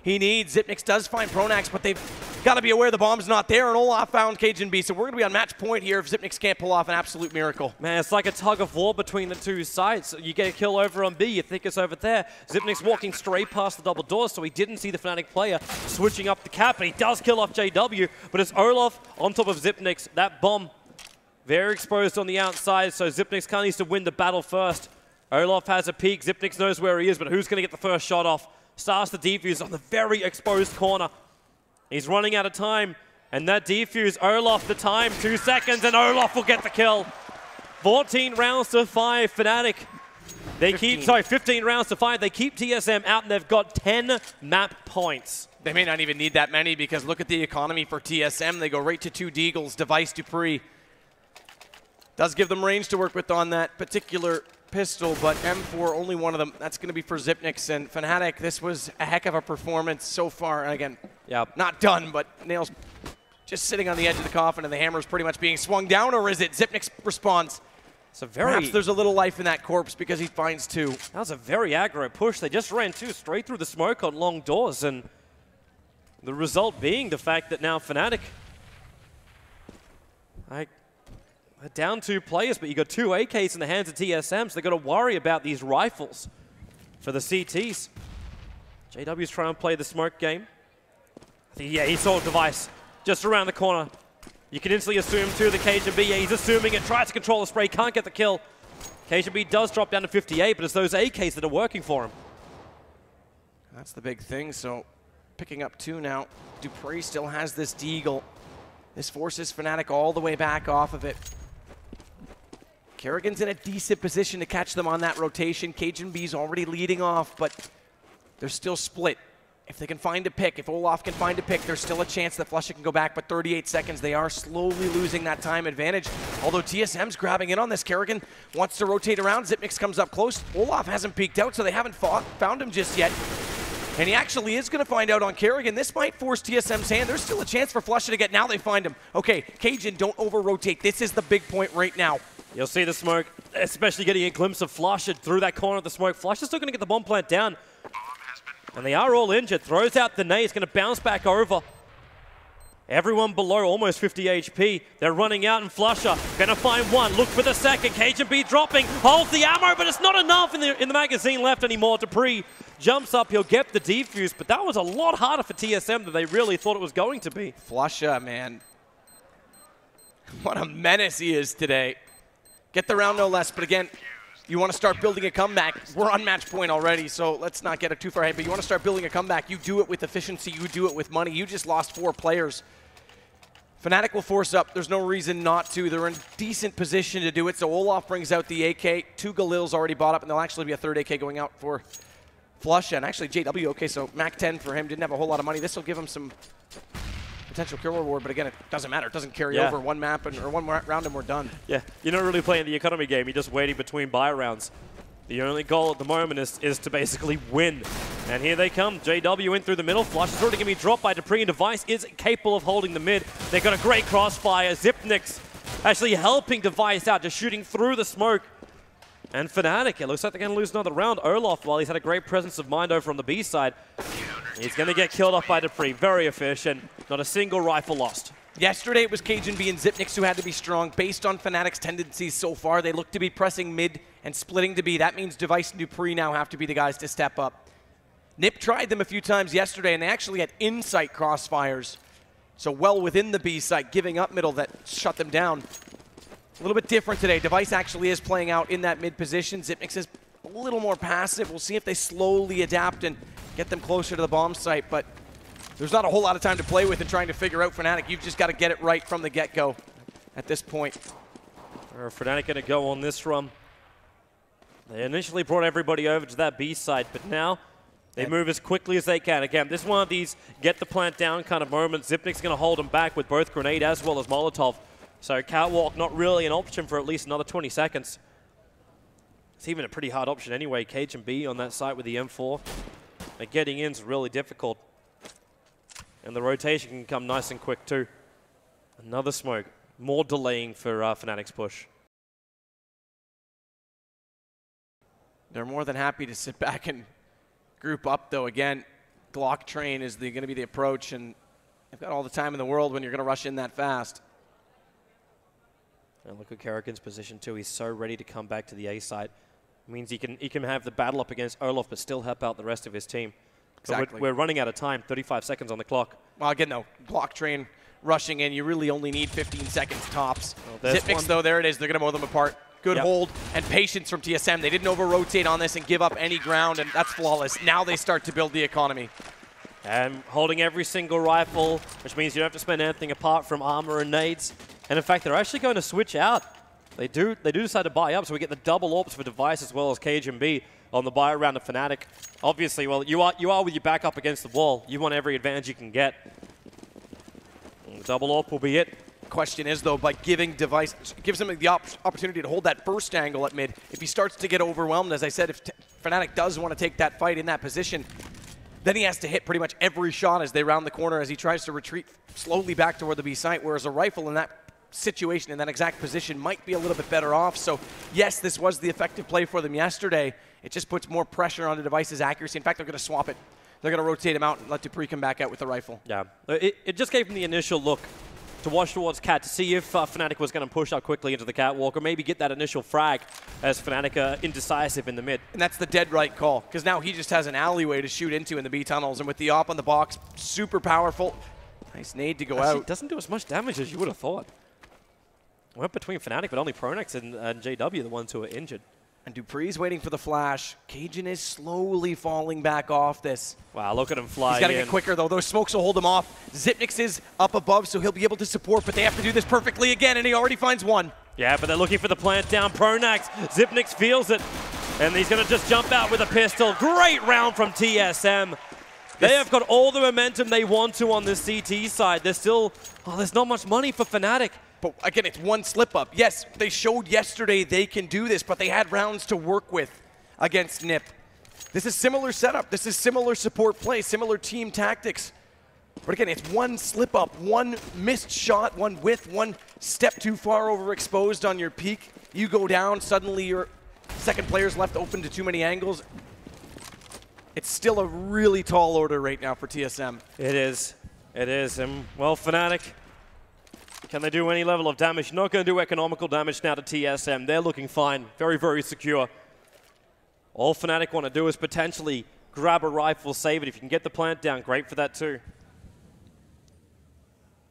he needs. Xyp9x does find Pronax, but they've got to be aware the bomb's not there, and Olaf found cajunb. So we're going to be on match point here if Xyp9x can't pull off an absolute miracle. Man, it's like a tug of war between the 2 sides. You get a kill over on B, you think it's over there. Xyp9x walking straight past the double doors, so he didn't see the Fnatic player switching up the cap, but he does kill off JW. But it's Olaf on top of Xyp9x. That bomb very exposed on the outside, so Xyp9x kind of needs to win the battle first. Olaf has a peek. Xyp9x knows where he is, but who's going to get the first shot off? Starts the defuse on the very exposed corner. He's running out of time, and that defuse, Olaf the time, 2 seconds, and Olaf will get the kill. 14 rounds to 5, Fnatic. They 15 rounds to 5. They keep TSM out, and they've got 10 map points. They may not even need that many, because look at the economy for TSM. They go right to 2 Deagles, Device, Dupree. Does give them range to work with on that particular pistol, but M4, only one of them. That's going to be for Xyp9x and Fnatic. This was a heck of a performance so far. And again, not done, but Nails just sitting on the edge of the coffin, and the hammer's pretty much being swung down, or is it? Xyp9x responds. It's a very... Perhaps there's a little life in that corpse because he finds 2. That was a very aggro push. They just ran 2 straight through the smoke on long doors, and the result being the fact that now Fnatic, they're down 2 players, but you got 2 AKs in the hands of TSM, so they got to worry about these rifles for the CTs. JW's trying to play the smoke game. I think, yeah, he saw Device just around the corner. You can instantly assume too that KGB, yeah, he's assuming it, tries to control the spray, can't get the kill. KGB does drop down to 58, but it's those AKs that are working for him. That's the big thing, so picking up 2 now. Dupree still has this Deagle. This forces Fnatic all the way back off of it. Kerrigan's in a decent position to catch them on that rotation. KGB's already leading off, but they're still split. If they can find a pick, if Olaf can find a pick, there's still a chance that Flusha can go back, but 38 seconds, they are slowly losing that time advantage. Although TSM's grabbing in on this, Kerrigan wants to rotate around, Zipnix comes up close. Olaf hasn't peeked out, so they haven't found him just yet. And he actually is going to find out on Kerrigan. This might force TSM's hand. There's still a chance for Flusha to get, now they find him. Okay, Cajun, don't over-rotate. This is the big point right now. You'll see the smoke, especially getting a glimpse of Flusha through that corner of the smoke. Flusha's still going to get the bomb plant down. And they are all injured. Throws out the nade. It's going to bounce back over. Everyone below almost 50 HP. They're running out, and Flusha going to find one. Look for the second. KGB dropping. Holds the ammo, but it's not enough in the magazine left anymore. Dupree jumps up. He'll get the defuse, but that was a lot harder for TSM than they really thought it was going to be. Flusha, man. What a menace he is today. Get the round no less, but again, you want to start building a comeback. We're on match point already, so let's not get it too far ahead, but you want to start building a comeback. You do it with efficiency. You do it with money. You just lost 4 players. Fnatic will force up. There's no reason not to. They're in decent position to do it, so Olaf brings out the AK. 2 Galils already bought up, and there'll actually be a 3rd AK going out for Flusha. And actually, JW, okay, so Mac 10 for him. Didn't have a whole lot of money. This will give him some potential kill reward, but again, it doesn't matter. It doesn't carry over one map or one round and we're done. Yeah, you're not really playing the economy game. You're just waiting between buy rounds. The only goal at the moment is to basically win. And here they come. JW in through the middle. Flush is already going to be dropped by Dupree, and Device is capable of holding the mid. They've got a great crossfire. Zipnix actually helping Device out, just shooting through the smoke. And Fnatic, it looks like they're going to lose another round. Olaf, while he's had a great presence of mind over on the B side, he's going to get killed off by Dupree. Very efficient. Not a single rifle lost. Yesterday it was Cajun B and Zipnix who had to be strong. Based on Fnatic's tendencies so far, they look to be pressing mid and splitting to B. That means Device and Dupree now have to be the guys to step up. Nip tried them a few times yesterday, and they actually had insight crossfires. So well within the B site, giving up middle that shut them down. A little bit different today. Device actually is playing out in that mid position. Zipnix is a little more passive. We'll see if they slowly adapt and get them closer to the bomb site, but there's not a whole lot of time to play with and trying to figure out Fnatic. You've just got to get it right from the get-go at this point. Are Fnatic going to go on this run? They initially brought everybody over to that B side, but now they move as quickly as they can. Again, this is one of these get the plant down kind of moments. Zipnik's going to hold them back with both grenade as well as Molotov. So catwalk not really an option for at least another 20 seconds. It's even a pretty hard option anyway. Cage and B on that site with the M4. But getting in is really difficult. And the rotation can come nice and quick too. Another smoke. More delaying for Fnatic's push. They're more than happy to sit back and group up, though. Again, Glock train is going to be the approach, and they've got all the time in the world when you're going to rush in that fast. And look at Kerrigan's position too. He's so ready to come back to the A site. It means he can have the battle up against Olaf, but still help out the rest of his team. Exactly. We're running out of time. 35 seconds on the clock. Well, again, though, Glock train rushing in, you really only need 15 seconds tops. Well, Zipnix, though, there it is. They're going to mow them apart. Good hold and patience from TSM. They didn't over-rotate on this and give up any ground, and that's flawless. Now they start to build the economy. And holding every single rifle, which means you don't have to spend anything apart from armor and nades. And in fact, they're actually going to switch out. They do decide to buy up, so we get the double AWPs for Device as well as Cage and B on the buy around of Fnatic. Obviously, well, you are with your back up against the wall. You want every advantage you can get. And the double AWP will be it. Question is, though, by giving Device, gives him the opportunity to hold that first angle at mid. If he starts to get overwhelmed, as I said, if Fnatic does want to take that fight in that position, then he has to hit pretty much every shot as they round the corner as he tries to retreat slowly back toward the B site, whereas a rifle in that situation, in that exact position, might be a little bit better off. So yes, this was the effective play for them yesterday. It just puts more pressure on the device's accuracy. In fact, they're going to swap it. They're going to rotate him out and let Dupree come back out with the rifle. Yeah, it just gave him the initial look to watch towards Cat to see if Fnatic was going to push out quickly into the catwalk or maybe get that initial frag as Fnatic are indecisive in the mid. And that's the dead right call, because now he just has an alleyway to shoot into in the B tunnels, and with the op on the box, super powerful. Nice nade to go out. It doesn't do as much damage as you would have thought. Went between Fnatic, but only Pronex and JW the ones who are injured. And Dupree's waiting for the flash. Cajun is slowly falling back off this. Wow, look at him fly. He's got to get quicker, though. Those smokes will hold him off. Xyp9x is up above, so he'll be able to support, but they have to do this perfectly again, and he already finds one. Yeah, but they're looking for the plant down. Pronex, Xyp9x feels it, and he's going to just jump out with a pistol. Great round from TSM. They have got all the momentum they want to on this CT side. There's still, there's not much money for Fnatic. But again, it's one slip up. Yes, they showed yesterday they can do this, but they had rounds to work with against NiP. This is similar setup. This is similar support play, similar team tactics. But again, it's one slip up, one missed shot, one width, one step too far overexposed on your peak. You go down, suddenly your second player's left open to too many angles. It's still a really tall order right now for TSM. It is. It is. And, well, Fnatic, can they do any level of damage? Not going to do economical damage now to TSM. They're looking fine. Very, very secure. All Fnatic want to do is potentially grab a rifle, save it. If you can get the plant down, great for that too.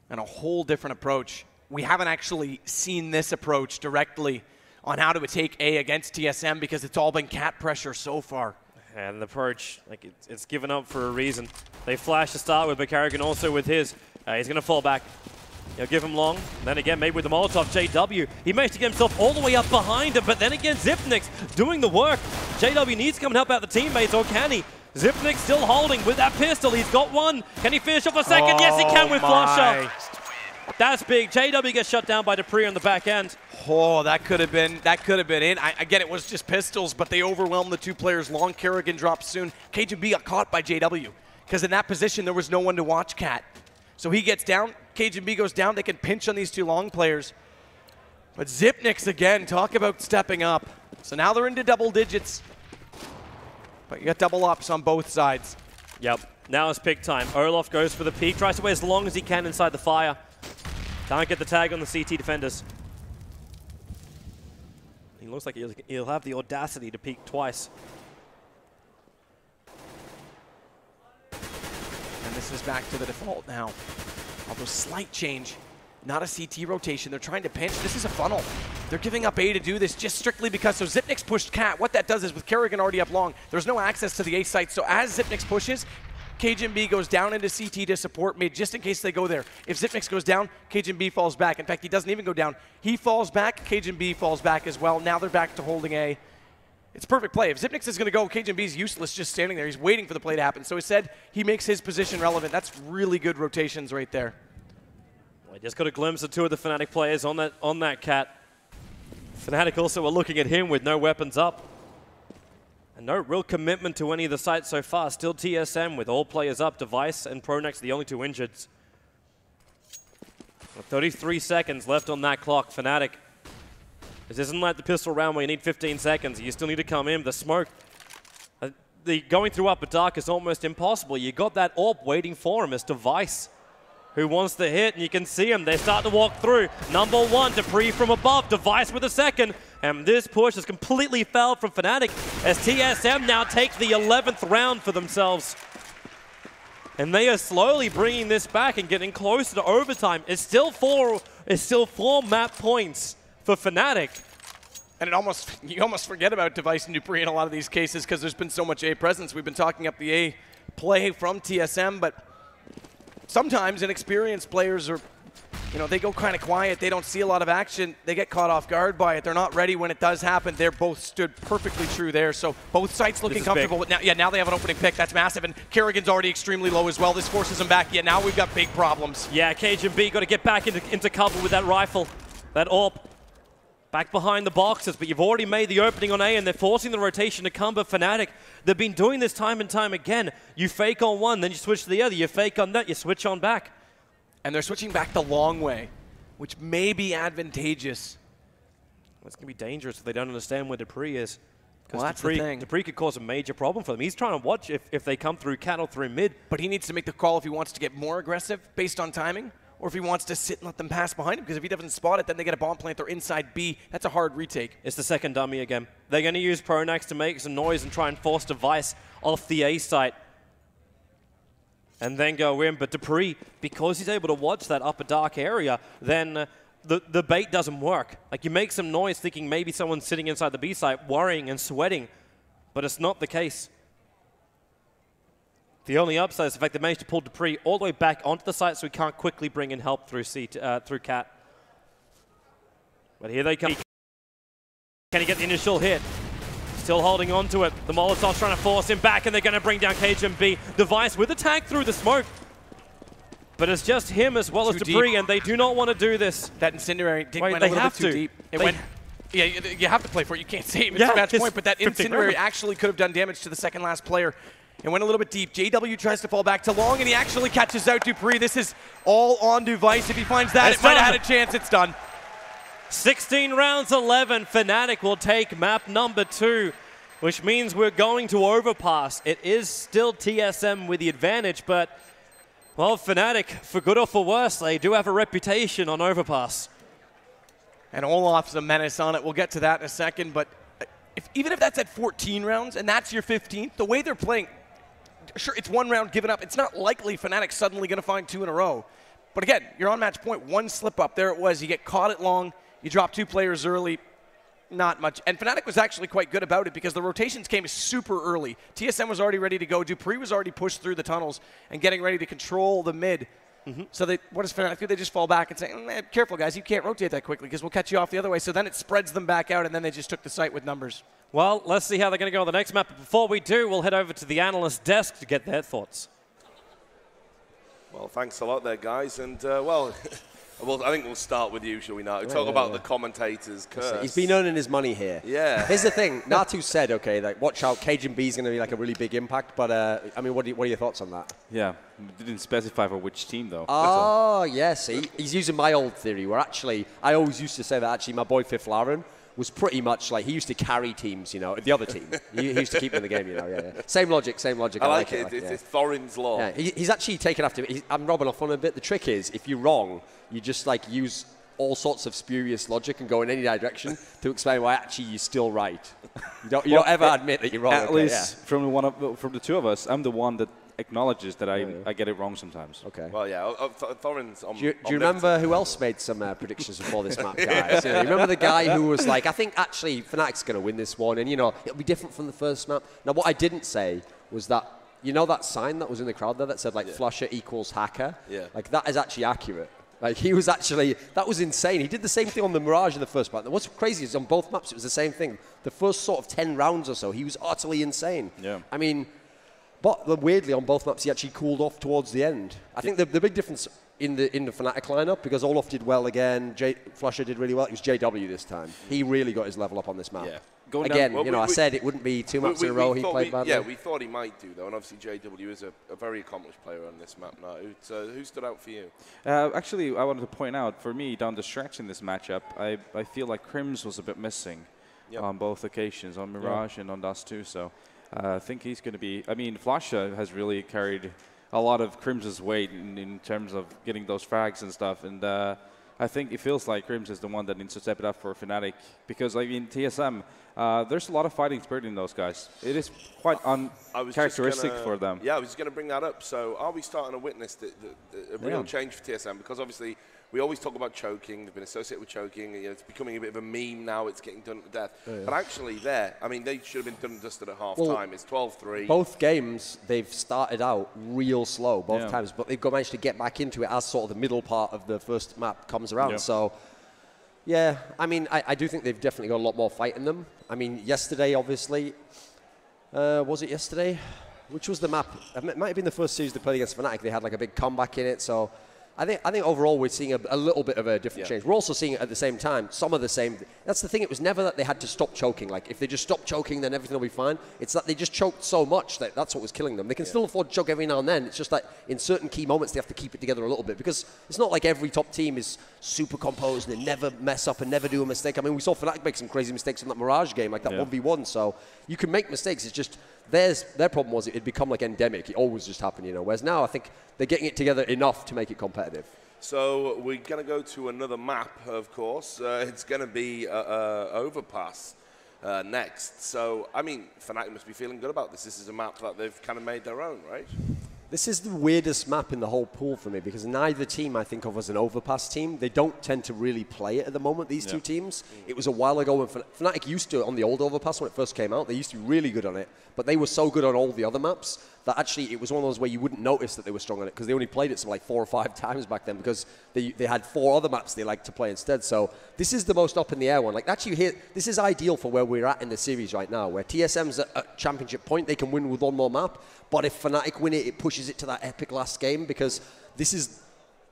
And a whole different approach. We haven't actually seen this approach directly on how to take A against TSM because it's all been cat pressure so far. And the approach, like it's given up for a reason. They flash to start with, but Carrigan also with his. He's going to fall back. He'll give him long. Then again, maybe with the Molotov, JW. He managed to get himself all the way up behind him, but then again, Xyp9x doing the work. JW needs to come and help out the teammates, or can he? Xyp9x still holding with that pistol. He's got one. Can he finish off a second? Yes, he can with Flusher. That's big. JW gets shut down by Dupree on the back end. Oh, that could have been in. Again, it was just pistols, but they overwhelmed the two players. Long Kerrigan drops soon. KGB got caught by JW because in that position there was no one to watch Cat. So he gets down. KGB goes down. They can pinch on these two long players. But Xyp9x again, talk about stepping up. So now they're into double digits. But you got double ups on both sides. Yep. Now it's pick time. Olaf goes for the peak. Tries to wait as long as he can inside the fire. Can't get the tag on the CT defenders. He looks like he'll have the audacity to peek twice. And this is back to the default now. Although slight change, not a CT rotation. They're trying to pinch. This is a funnel. They're giving up A to do this just strictly because so Xyp9x pushed Cat. What that does is with Kerrigan already up long, there's no access to the A site. So as Xyp9x pushes, KGB goes down into CT to support mid just in case they go there. If Xyp9x goes down, KGB falls back. In fact, he doesn't even go down. He falls back, KGB falls back as well. Now they're back to holding A. It's perfect play. If Xyp9x is going to go, KGB's useless just standing there. He's waiting for the play to happen. So instead, he makes his position relevant. That's really good rotations right there. Well, just got a glimpse of two of the Fnatic players on that Cat. Fnatic also are looking at him with no weapons up. And no real commitment to any of the sites so far. Still TSM with all players up. Device and Pronex the only two injured. 33 seconds left on that clock. Fnatic. This isn't like the pistol round where you need 15 seconds. You still need to come in. The smoke. The going through upper dark is almost impossible. You got that AWP waiting for him. It's Device who wants to hit, and you can see him. They start to walk through. Number one, Dupree from above. Device with a second. And this push has completely failed from Fnatic as TSM now take the 11th round for themselves. And they are slowly bringing this back and getting closer to overtime. It's still four map points for Fnatic. And you almost forget about Device and Dupree in a lot of these cases because there's been so much A presence. We've been talking up the A play from TSM, but sometimes inexperienced players are, they go kind of quiet. They don't see a lot of action. They get caught off guard by it. They're not ready when it does happen. They're both stood perfectly true there. So both sides looking comfortable. With now they have an opening pick. That's massive. And Kerrigan's already extremely low as well. This forces him back. Yeah, now we've got big problems. Yeah, KGB got to get back into cover with that rifle. That AWP. Back behind the boxes, but you've already made the opening on A, and they're forcing the rotation to come. But Fnatic, they've been doing this time and time again. You fake on one, then you switch to the other. You fake on that, you switch on back. And they're switching back the long way. which may be advantageous. It's going to be dangerous if they don't understand where Dupree is. Well, that's the thing. Dupree could cause a major problem for them. He's trying to watch if they come through cat or through mid. But he needs to make the call if he wants to get more aggressive based on timing, or if he wants to sit and let them pass behind him, because if he doesn't spot it, then they get a bomb plant or inside B. That's a hard retake. It's the second dummy again. They're going to use Pronax to make some noise and try and force Device off the A site. And then go in. But Dupree, because he's able to watch that upper dark area, then the bait doesn't work. Like, you make some noise thinking maybe someone's sitting inside the B site worrying and sweating, but it's not the case. The only upside is the fact they managed to pull Dupree all the way back onto the site so he can't quickly bring in help through through Cat. But here they come. Can he get the initial hit? Still holding on to it. The Molotov's trying to force him back, and they're going to bring down KGB. Device with a tag through the smoke. But it's just him as well as Dupree, and they do not want to do this. That Incendiary went a little bit too deep. Yeah, you have to play for it. You can't save it. It's a match point, but that Incendiary actually could have done damage to the second last player. It went a little bit deep. JW tries to fall back to long, and he actually catches out Dupree. This is all on Device. If he finds that, it might have had a chance. It's done. 16 rounds 11. Fnatic will take map number 2, which means we're going to Overpass. It is still TSM with the advantage, but, well, Fnatic, for good or for worse, they do have a reputation on Overpass. And Olaf's a menace on it. We'll get to that in a second, but even if that's at 14 rounds and that's your 15th, the way they're playing, sure, it's one round given up. It's not likely Fnatic's suddenly going to find 2 in a row. But again, you're on match point. One slip up. There it was. You get caught at long. You drop 2 players early. Not much. And Fnatic was actually quite good about it because the rotations came super early. TSM was already ready to go. Dupree was already pushed through the tunnels and getting ready to control the mid. So what does Fnatic do? They just fall back and say, careful, guys. You can't rotate that quickly because we'll catch you off the other way. So then it spreads them back out, and then they just took the site with numbers. Well, let's see how they're going to go on the next map. But before we do, we'll head over to the analyst desk to get their thoughts. Well, thanks a lot there, guys. And, well, I think we'll start with you, shall we not? Talk about the commentators' curse. He's been earning his money here. Yeah. Here's the thing. Natu said, okay, like, watch out, KGB is going to be like a really big impact. But, I mean, what are your thoughts on that? Yeah, didn't specify for which team, though. Oh, yes. He's using my old theory, where actually, I always used to say that actually my boy Fifth Laren was pretty much like, he used to carry teams, you know, the other team. he used to keep them in the game, you know, yeah. Same logic. I like it. It's Thorin's law. Yeah, he's actually taken after me. I'm robbing off on a bit. The trick is, if you're wrong, you just like use all sorts of spurious logic and go in any direction to explain why actually you're still right. You don't ever admit that you're wrong. At least from the two of us, I'm the one that acknowledges that I get it wrong sometimes. Okay. Well, yeah, Thorin's on. Do you remember who else made some predictions before this map, guys? You remember the guy who was like, I think actually Fnatic's going to win this one, and you know it'll be different from the first map. Now, what I didn't say was that, you know, that sign that was in the crowd there that said like Flusher equals hacker. Yeah. Like that is actually accurate. Like he was actually, that was insane. He did the same thing on the Mirage in the first map. What's crazy is on both maps it was the same thing. The first sort of 10 rounds or so, he was utterly insane. Yeah. I mean, but weirdly on both maps he actually cooled off towards the end. I think the big difference in the Fnatic lineup, because Olaf did well again, Flusher did really well, it was JW this time. He really got his level up on this map. Yeah. Again, you know, I said it wouldn't be 2 maps in a row he played badly. Yeah, we thought he might do, though, and obviously JW is a very accomplished player on this map now. So who stood out for you? Actually, I wanted to point out, for me, down the stretch in this matchup, I feel like Crims was a bit missing on both occasions, on Mirage and on Dust2. So I think he's going to be, I mean, Flasha has really carried a lot of Crims' weight in terms of getting those frags and stuff. And I think it feels like Crims is the one that needs to step it up for Fnatic, because, I mean, TSM, there's a lot of fighting spirit in those guys. It is quite uncharacteristic for them. Yeah, I was just going to bring that up. So are we starting to witness a real change for TSM? Because obviously we always talk about choking. They've been associated with choking. You know, it's becoming a bit of a meme now. It's getting done to death. But actually I mean, they should have been done and dusted at half time. It's 12-3. Both games, they've started out real slow both times, but they've managed to get back into it as sort of the middle part of the first map comes around. So, yeah, I mean, I do think they've definitely got a lot more fight in them. I mean, yesterday, obviously, was it yesterday? Which was the map? It might have been the first series they played against Fnatic. They had like a big comeback in it, so I think overall we're seeing a little bit of a different change. We're also seeing at the same time some of the same. That's the thing. It was never that they had to stop choking. Like if they just stop choking, then everything will be fine. It's that they just choked so much that that's what was killing them. They can still afford to choke every now and then. It's just that in certain key moments they have to keep it together a little bit because it's not like every top team is super composed and they never mess up and never do a mistake. I mean, we saw Fnatic make some crazy mistakes in that Mirage game, like that 1v1. So you can make mistakes. It's just their problem was it'd become like endemic. It always just happened, you know. Whereas now I think they're getting it together enough to make it competitive. So we're going to go to another map, of course. It's going to be Overpass next. So, I mean, Fnatic must be feeling good about this. This is a map that they've kind of made their own, right? This is the weirdest map in the whole pool for me because neither team I think of as an Overpass team. They don't tend to really play it at the moment, these two teams. It was a while ago when Fnatic used to, on the old Overpass when it first came out, they used to be really good on it, but they were so good on all the other maps that actually it was one of those where you wouldn't notice that they were strong on it because they only played it some like 4 or 5 times back then because they had 4 other maps they liked to play instead. So this is the most up in the air one. Like actually here, this is ideal for where we're at in the series right now, where TSM's at championship point, they can win with 1 more map, but if Fnatic win it, it pushes it to that epic last game because this is,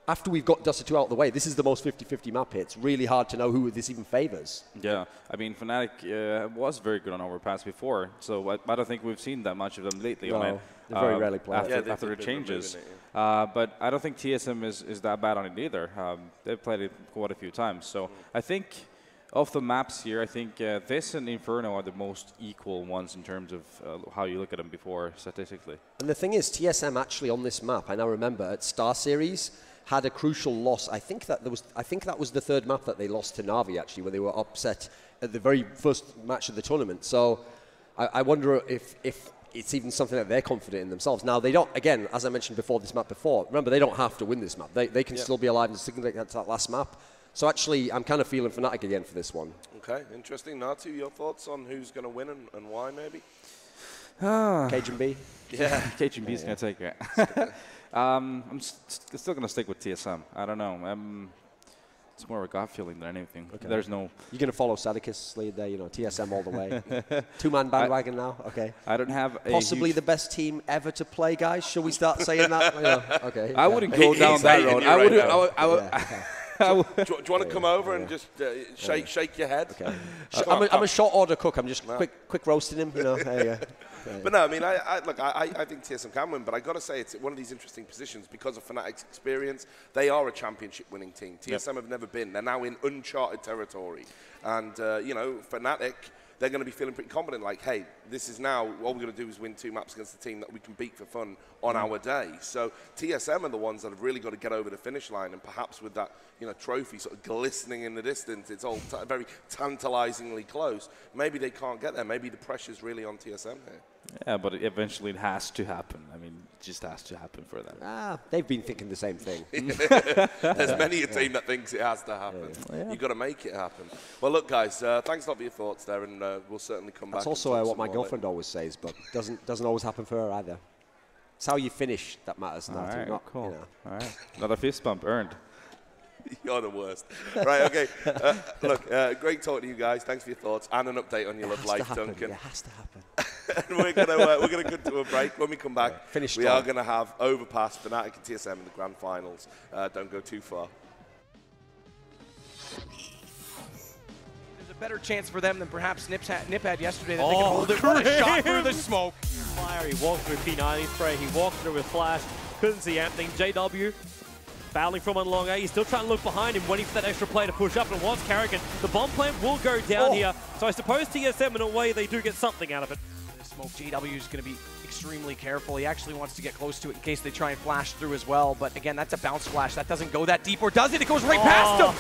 after we've got Dust2 out of the way, this is the most 50-50 map here. It's really hard to know who this even favors. Yeah, I mean, Fnatic was very good on Overpass before, so I don't think we've seen that much of them lately on it. They very rarely play after the changes. But I don't think TSM is that bad on it either. They've played it quite a few times. So I think of the maps here, I think this and Inferno are the most equal ones in terms of how you look at them before statistically. And the thing is, TSM actually on this map, I now remember at Star Series, had a crucial loss. I think that was the 3rd map that they lost to Na'Vi actually, where they were upset at the very first match of the tournament. So I wonder if it's even something that they're confident in themselves. Now they don't. Again, as I mentioned before, this map before. Remember, they don't have to win this map. They can still be alive and stick to that last map. So actually, I'm kind of feeling Fnatic again for this one. Okay, interesting. Natu, your thoughts on who's going to win and why, maybe? Cajun B. Yeah, Cajun B is going to take it. I'm still going to stick with TSM. I don't know. It's more of a gut feeling than anything. Okay. There's no. You're going to follow Sadikis' lead there, you know, TSM all the way. 2-man bandwagon now. Okay. I don't have possibly the best team ever to play, guys. Shall we start saying that? Yeah. Okay. I wouldn't go down that road. I wouldn't. Do you want to come over and just shake your head? Okay. I'm a short order cook. I'm just quick roasting him. You know. There you go. But no, I mean, I think TSM can win, but I got to say it's one of these interesting positions because of Fnatic's experience. They are a championship-winning team. TSM have never been. They're now in uncharted territory, and you know, Fnatic, they're going to be feeling pretty confident. Like, hey, this is now all we're going to do is win 2 maps against the team that we can beat for fun on our day. So TSM are the ones that have really got to get over the finish line, and perhaps with that, you know, trophy sort of glistening in the distance, it's all very tantalizingly close. Maybe they can't get there. Maybe the pressure's really on TSM here. Yeah, but eventually it has to happen. I mean, it just has to happen for them. They've been thinking the same thing. There's many a team that thinks it has to happen. You've got to make it happen. Well, look, guys, thanks a lot for your thoughts there, and we'll certainly come back. That's also what my girlfriend always says, but doesn't always happen for her either. It's how you finish that matters. All right, not, cool. You know. All right, another fist bump earned. You're the worst. Right, okay. Look, great talking to you guys. Thanks for your thoughts and an update on your love life, Duncan. It has to happen. And we're gonna go to a break. When we come back, we are going to have Overpass, Fnatic and TSM in the grand finals. Don't go too far. There's a better chance for them than perhaps Nip had yesterday that they can hold it. What a shot through the smoke. Fire, he walked through P90 spray, he walked through with flash, couldn't see anything. JW battling from on long A, he's still trying to look behind him, waiting for that extra play to push up, and wants Carrigan. The bomb plant will go down here, so I suppose TSM in a way they do get something out of it. The smoke, JW is going to be extremely careful. He actually wants to get close to it in case they try and flash through as well, but again, that's a bounce flash. That doesn't go that deep, or does it? It goes right past him!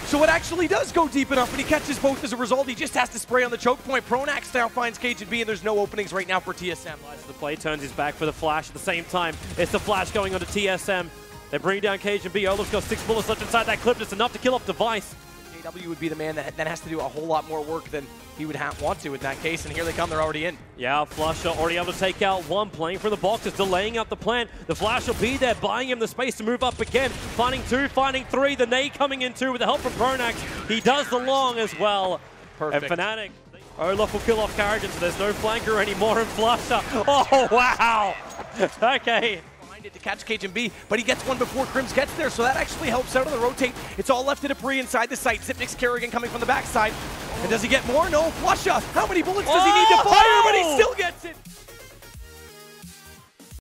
So it actually does go deep enough, and he catches both as a result. He just has to spray on the choke point. Pronax now finds Cajun B, and there's no openings right now for TSM. The play turns his back for the flash at the same time. It's the flash going onto TSM. They bring down Cajun B. Olaf's got 6 bullets left inside that clip. Just enough to kill off Device. JW would be the man that has to do a whole lot more work than he would want to in that case, and here they come. They're already in. Yeah, Flusher already able to take out one, playing from the boxes, delaying out the plan. The flash will be there, buying him the space to move up again. Finding 2, finding 3. The nade coming in 2 with the help from Pronax. He does the long as well. Perfect. And Fnatic, Olaf will kill off Carrigan, so there's no flanker anymore in Flusher. Oh, wow. Okay. behind it to catch Cajun B, but he gets one before Crims gets there, so that actually helps out on the rotate. It's all left to Dupree inside the site. Zipnik's Kerrigan coming from the backside. And does he get more? No. Flusha! How many bullets does he need to fire? But he still gets it!